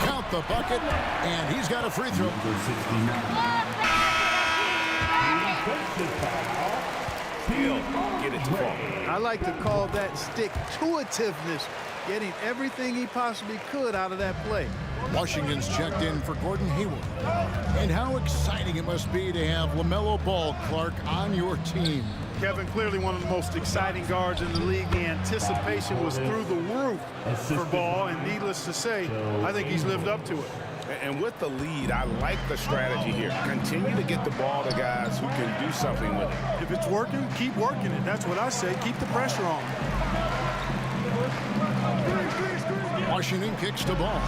Count the bucket, and he's got a free throw. Get it to fall. I like to call that stick-to-itiveness, getting everything he possibly could out of that play. Washington's checked in for Gordon Hayward. And how exciting it must be to have LaMelo Ball, Clark, on your team. Kevin, clearly one of the most exciting guards in the league. The anticipation was through the roof for Ball, and needless to say, I think he's lived up to it. And with the lead, I like the strategy here. Continue to get the ball to guys who can do something with it. If it's working, keep working it. That's what I say. Keep the pressure on. Washington kicks to Ball.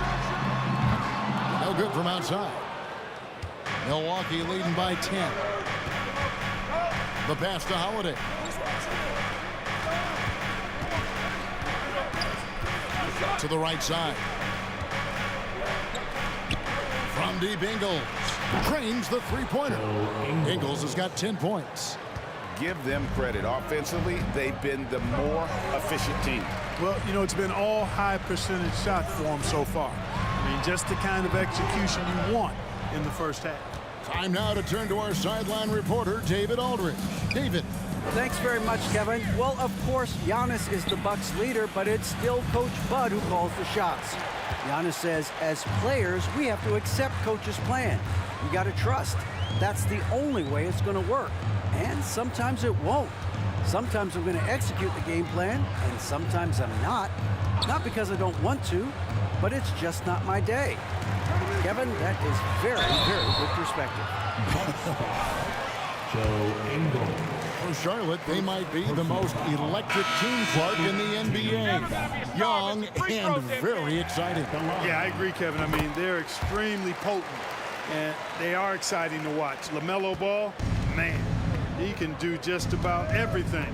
No good from outside. Milwaukee leading by 10. The pass to Holiday. To the right side. From deep, Ingles drains the three-pointer. Ingles has got 10 points. Give them credit. Offensively, they've been the more efficient team. Well, you know, it's been all high percentage shots for them so far. I mean, just the kind of execution you want in the first half. Time now to turn to our sideline reporter, David Aldridge. David. Thanks very much, Kevin. Well, of course, Giannis is the Bucks leader, but it's still Coach Bud who calls the shots. Giannis says, as players, we have to accept coach's plan. You got to trust. That's the only way it's going to work. And sometimes it won't. Sometimes I'm going to execute the game plan, and sometimes I'm not. Not because I don't want to, but it's just not my day. Kevin, that is very, very good perspective. For Charlotte, they might be the most electric team, Clark, in the NBA. Young and very exciting. Yeah, I agree, Kevin. I mean, they're extremely potent, and they are exciting to watch. LaMelo Ball, man, he can do just about everything.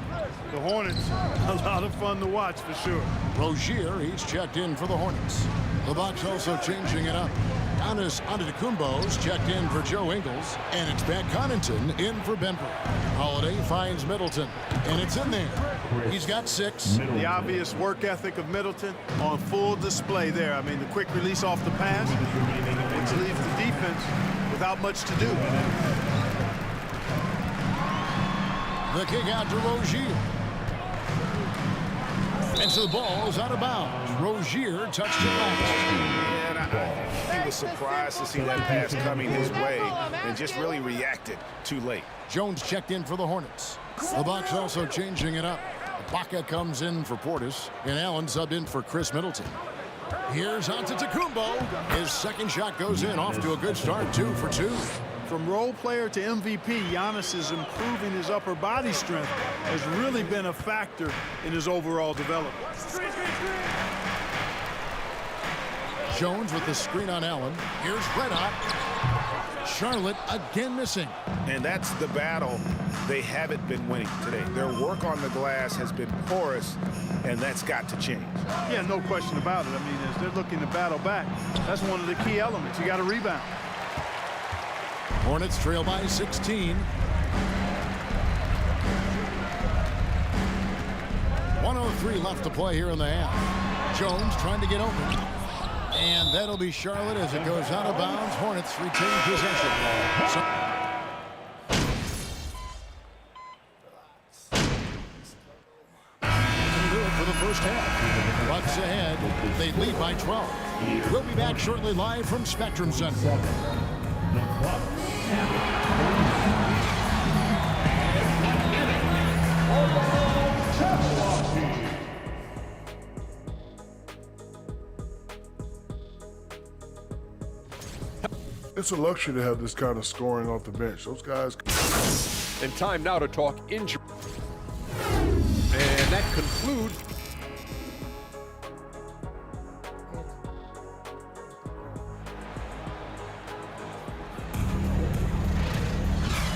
The Hornets, a lot of fun to watch for sure. Rozier, he's checked in for the Hornets. The Bucks also changing it up. Giannis Antetokounmpo's checked in for Joe Ingles, and it's Pat Connaughton in for Denver. Holiday finds Middleton, and it's in there. He's got 6. The obvious work ethic of Middleton on full display there. I mean, the quick release off the pass, which leaves the defense without much to do. The kick out to Rozier. And so the ball's out of bounds. Rozier touched it last. And he was surprised to see that pass coming his way and just really reacted too late. Jones checked in for the Hornets. The Bucks also changing it up. Ibaka comes in for Portis, and Allen subbed in for Chris Middleton. Here's Antetokounmpo. His second shot goes in, off to a good start, 2 for 2. From role player to MVP, Giannis is improving his upper body strength, has really been a factor in his overall development. Jones with the screen on Allen. Here's Red Hot. Charlotte again missing. And that's the battle they haven't been winning today. Their work on the glass has been porous, and that's got to change. Yeah, no question about it. I mean, as they're looking to battle back, that's one of the key elements. You got to rebound. Hornets trail by 16. 1:03 left to play here in the half. Jones trying to get open. And that'll be Charlotte as it goes out of bounds. Hornets retain possession. Do it for the first half. Bucks ahead. They lead by 12. We'll be back shortly live from Spectrum Center. It's a luxury to have this kind of scoring off the bench. Those guys. And time now to talk injury. And that concludes.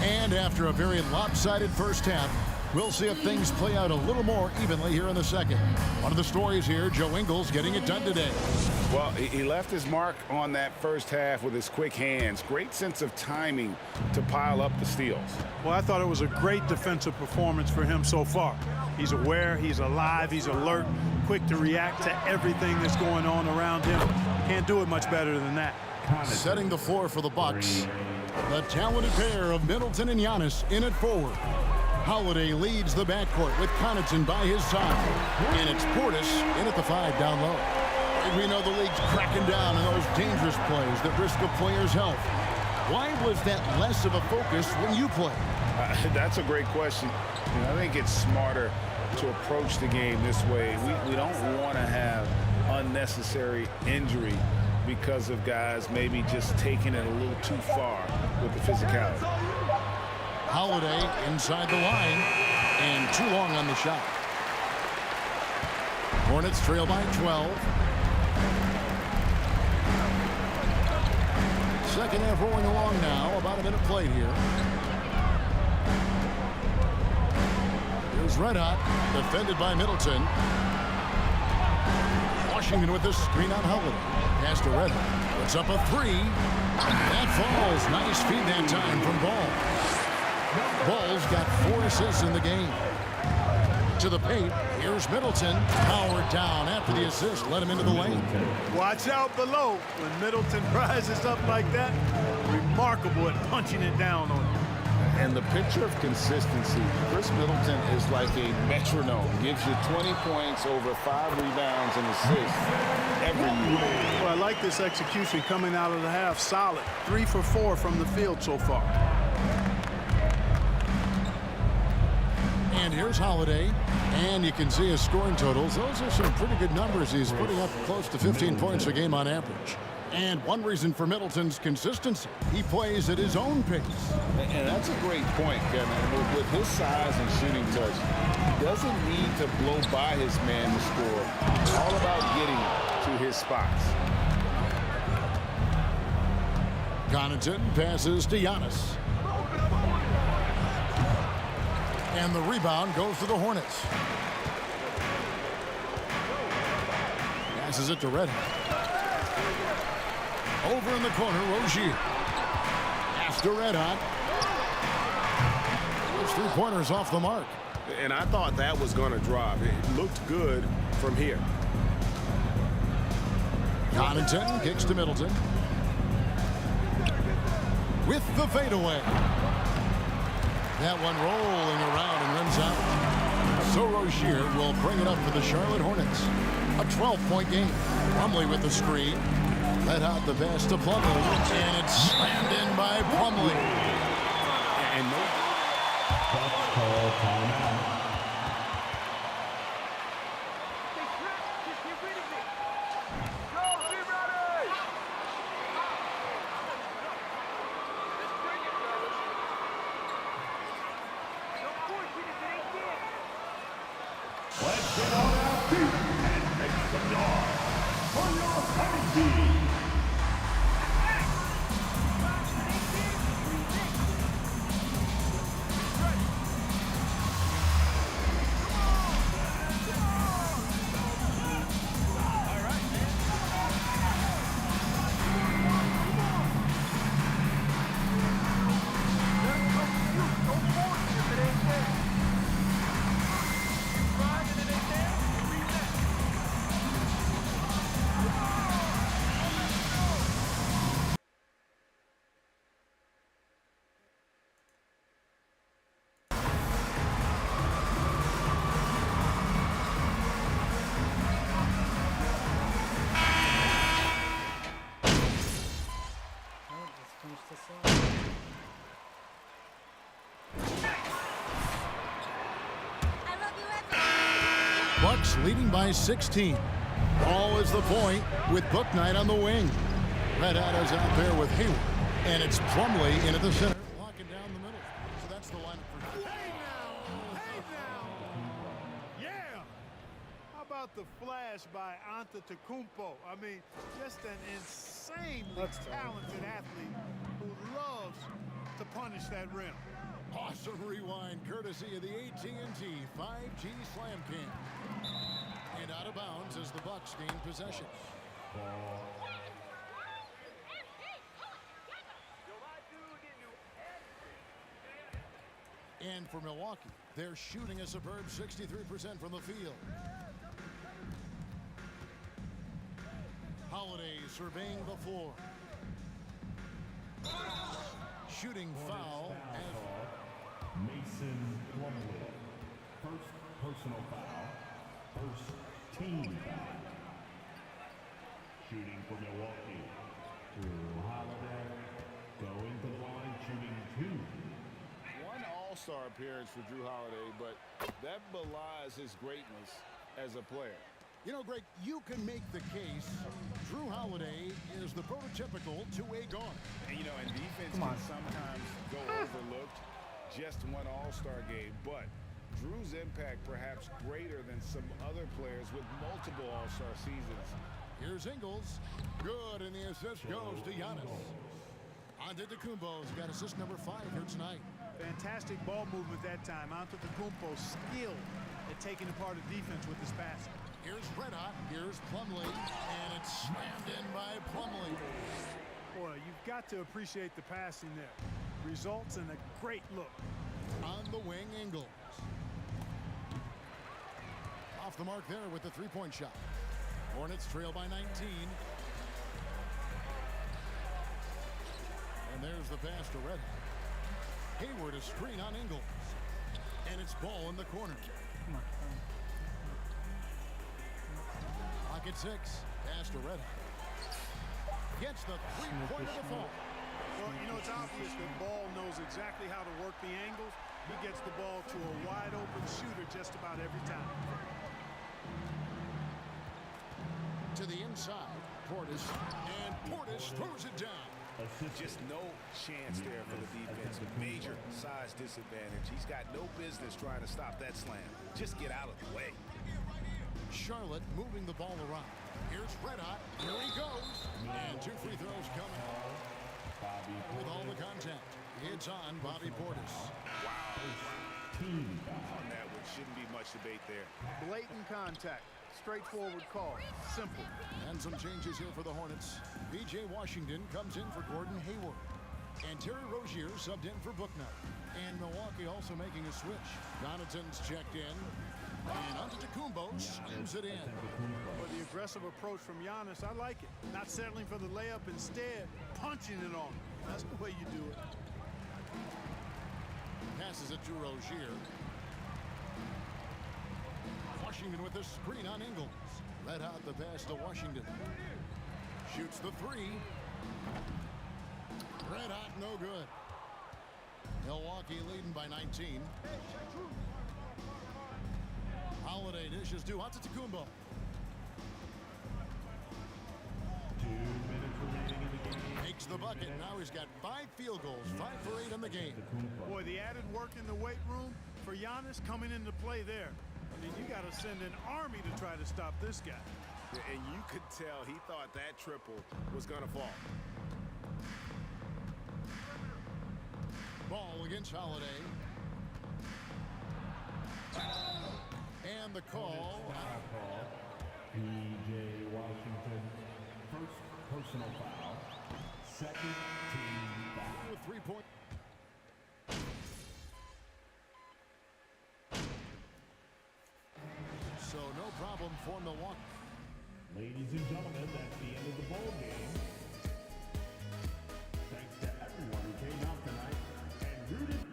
And after a very lopsided first half, we'll see if things play out a little more evenly here in the second. One of the stories here, Joe Ingles getting it done today. Well, he left his mark on that first half with his quick hands. Great sense of timing to pile up the steals. Well, I thought it was a great defensive performance for him so far. He's aware, he's alive, he's alert, quick to react to everything that's going on around him. Can't do it much better than that. Setting the floor for the Bucks. The talented pair of Middleton and Giannis in at forward. Holiday leads the backcourt with Connaughton by his side. And it's Portis in at the 5 down low. We know the league's cracking down on those dangerous plays that risk a player's health. Why was that less of a focus when you play? That's a great question. I think it's smarter to approach the game this way. We don't want to have unnecessary injury because of guys maybe just taking it a little too far with the physicality. Holiday inside the line and too long on the shot. Hornets trail by 12. Second half rolling along now. About a minute played here. Here's Red Hot, defended by Middleton. Washington with the screen on Holiday. Pass to Red Hot. Puts up a 3. That falls. Nice feed that time from Ball. Ball's got 4 assists in the game. To the paint. Here's Middleton. Powered down after the assist. Let him into the lane. Watch out below. When Middleton rises up like that, remarkable at punching it down on you. And the picture of consistency, Chris Middleton is like a metronome. Gives you 20 points, over 5 rebounds and assists every year. Well, I like this execution coming out of the half. Solid. 3 for 4 from the field so far. And here's Holiday. And you can see his scoring totals. Those are some pretty good numbers. He's putting up close to 15 points a game on average. And one reason for Middleton's consistency, he plays at his own pace. And that's a great point, Kevin. With his size and shooting touch, he doesn't need to blow by his man to score. It's all about getting to his spots. Connaughton passes to Giannis. And the rebound goes to the Hornets. Passes it to Red. Over in the corner, Rozier. After Red Hot. Those 3-pointers off the mark. And I thought that was going to drop. It looked good from here. Connaughton kicks to Middleton. With the fadeaway. That one rolling around and rims out. So Rozier will bring it up for the Charlotte Hornets. A 12-point game. Plumlee with the screen. Let out the pass to Plumlee. And it's slammed in by Plumlee. And no. Call timeout. Let's get on our feet and make some noise for your home team. Bucks leading by 16. Ball is the point with Bouknight on the wing. Red Hat is out there with Hayward. And it's Plumlee into the center, locking down the middle. So that's the lineup for... Hey now! Hey now! Yeah! How about the flash by Antetokounmpo? I mean, just an insanely talented athlete who loves to punish that rim. Awesome rewind courtesy of the AT&T 5G Slam Cam. And out of bounds as the Bucks gain possession. And for Milwaukee, they're shooting a superb 63% from the field. Holiday surveying the floor. Shooting foul. Mason Plumlee. First personal foul. First team foul. Shooting for Milwaukee. Drew Holiday going to the line, shooting 2. One all-star appearance for Drew Holiday, but that belies his greatness as a player. You know, Greg, you can make the case Drew Holiday is the prototypical two-way guard. And, you know, and defense can sometimes go overlooked. Just one all-star game, but Drew's impact perhaps greater than some other players with multiple all-star seasons. Here's Ingles. Good, and the assist goes to Giannis. Antetokounmpo's got assist number 5 here tonight. Fantastic ball movement that time. Antetokounmpo skilled at taking apart a defense with his passing. Here's Red Hot. Here's Plumlee, and it's slammed in by Plumlee. Boy, you've got to appreciate the passing there. Results in a great look. On the wing, Ingles. Off the mark there with the three-point shot. Hornets trail by 19. And there's the pass to Red Hot. Hayward a screen on Ingles. And it's ball in the corner. Clock at 6. Pass to Red. Gets the three-pointer to fall. Well, you know, it's obvious that Ball knows exactly how to work the angles. He gets the ball to a wide-open shooter just about every time. To the inside, Portis, and Portis throws it down. Just no chance there for the defense. Major size disadvantage. He's got no business trying to stop that slam. Just get out of the way. Charlotte moving the ball around. Here's Red Hot. Here he goes. And 2 free throws coming. With all the contact, it's on Bobby Portis. Wow. On that one, shouldn't be much debate there. Blatant contact. Straightforward call. Simple. And some changes here for the Hornets. B.J. Washington comes in for Gordon Hayward. And Terry Rozier subbed in for Booknight. And Milwaukee also making a switch. Donaton's checked in. And Antetokounmpo slams it in. For the aggressive approach from Giannis, I like it. Not settling for the layup, instead punching it on. That's the way you do it. Passes it to Rozier. Washington with a screen on Ingles. Red Hot the pass to Washington. Shoots the 3. Red Hot no good. Milwaukee leading by 19. Holiday dishes to Antetokounmpo. 2 minutes remaining in the game. Makes the bucket. Now he's got 5 field goals, 5 for 8 in the game. Boy, the added work in the weight room for Giannis coming into play there. I mean, you got to send an army to try to stop this guy. And you could tell he thought that triple was going to fall. Ball against Holiday. And the call. P.J. Washington, first personal foul, second team foul. With 3-point. So no problem for Milwaukee. Ladies and gentlemen, that's the end of the ball game. Thanks to everyone who came out tonight and rooted.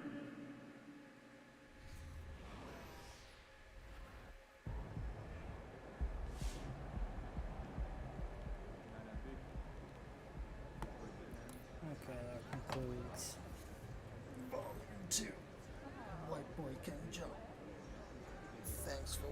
Okay, that concludes Volume 2. White Boy Can Jump. Thanks for watching.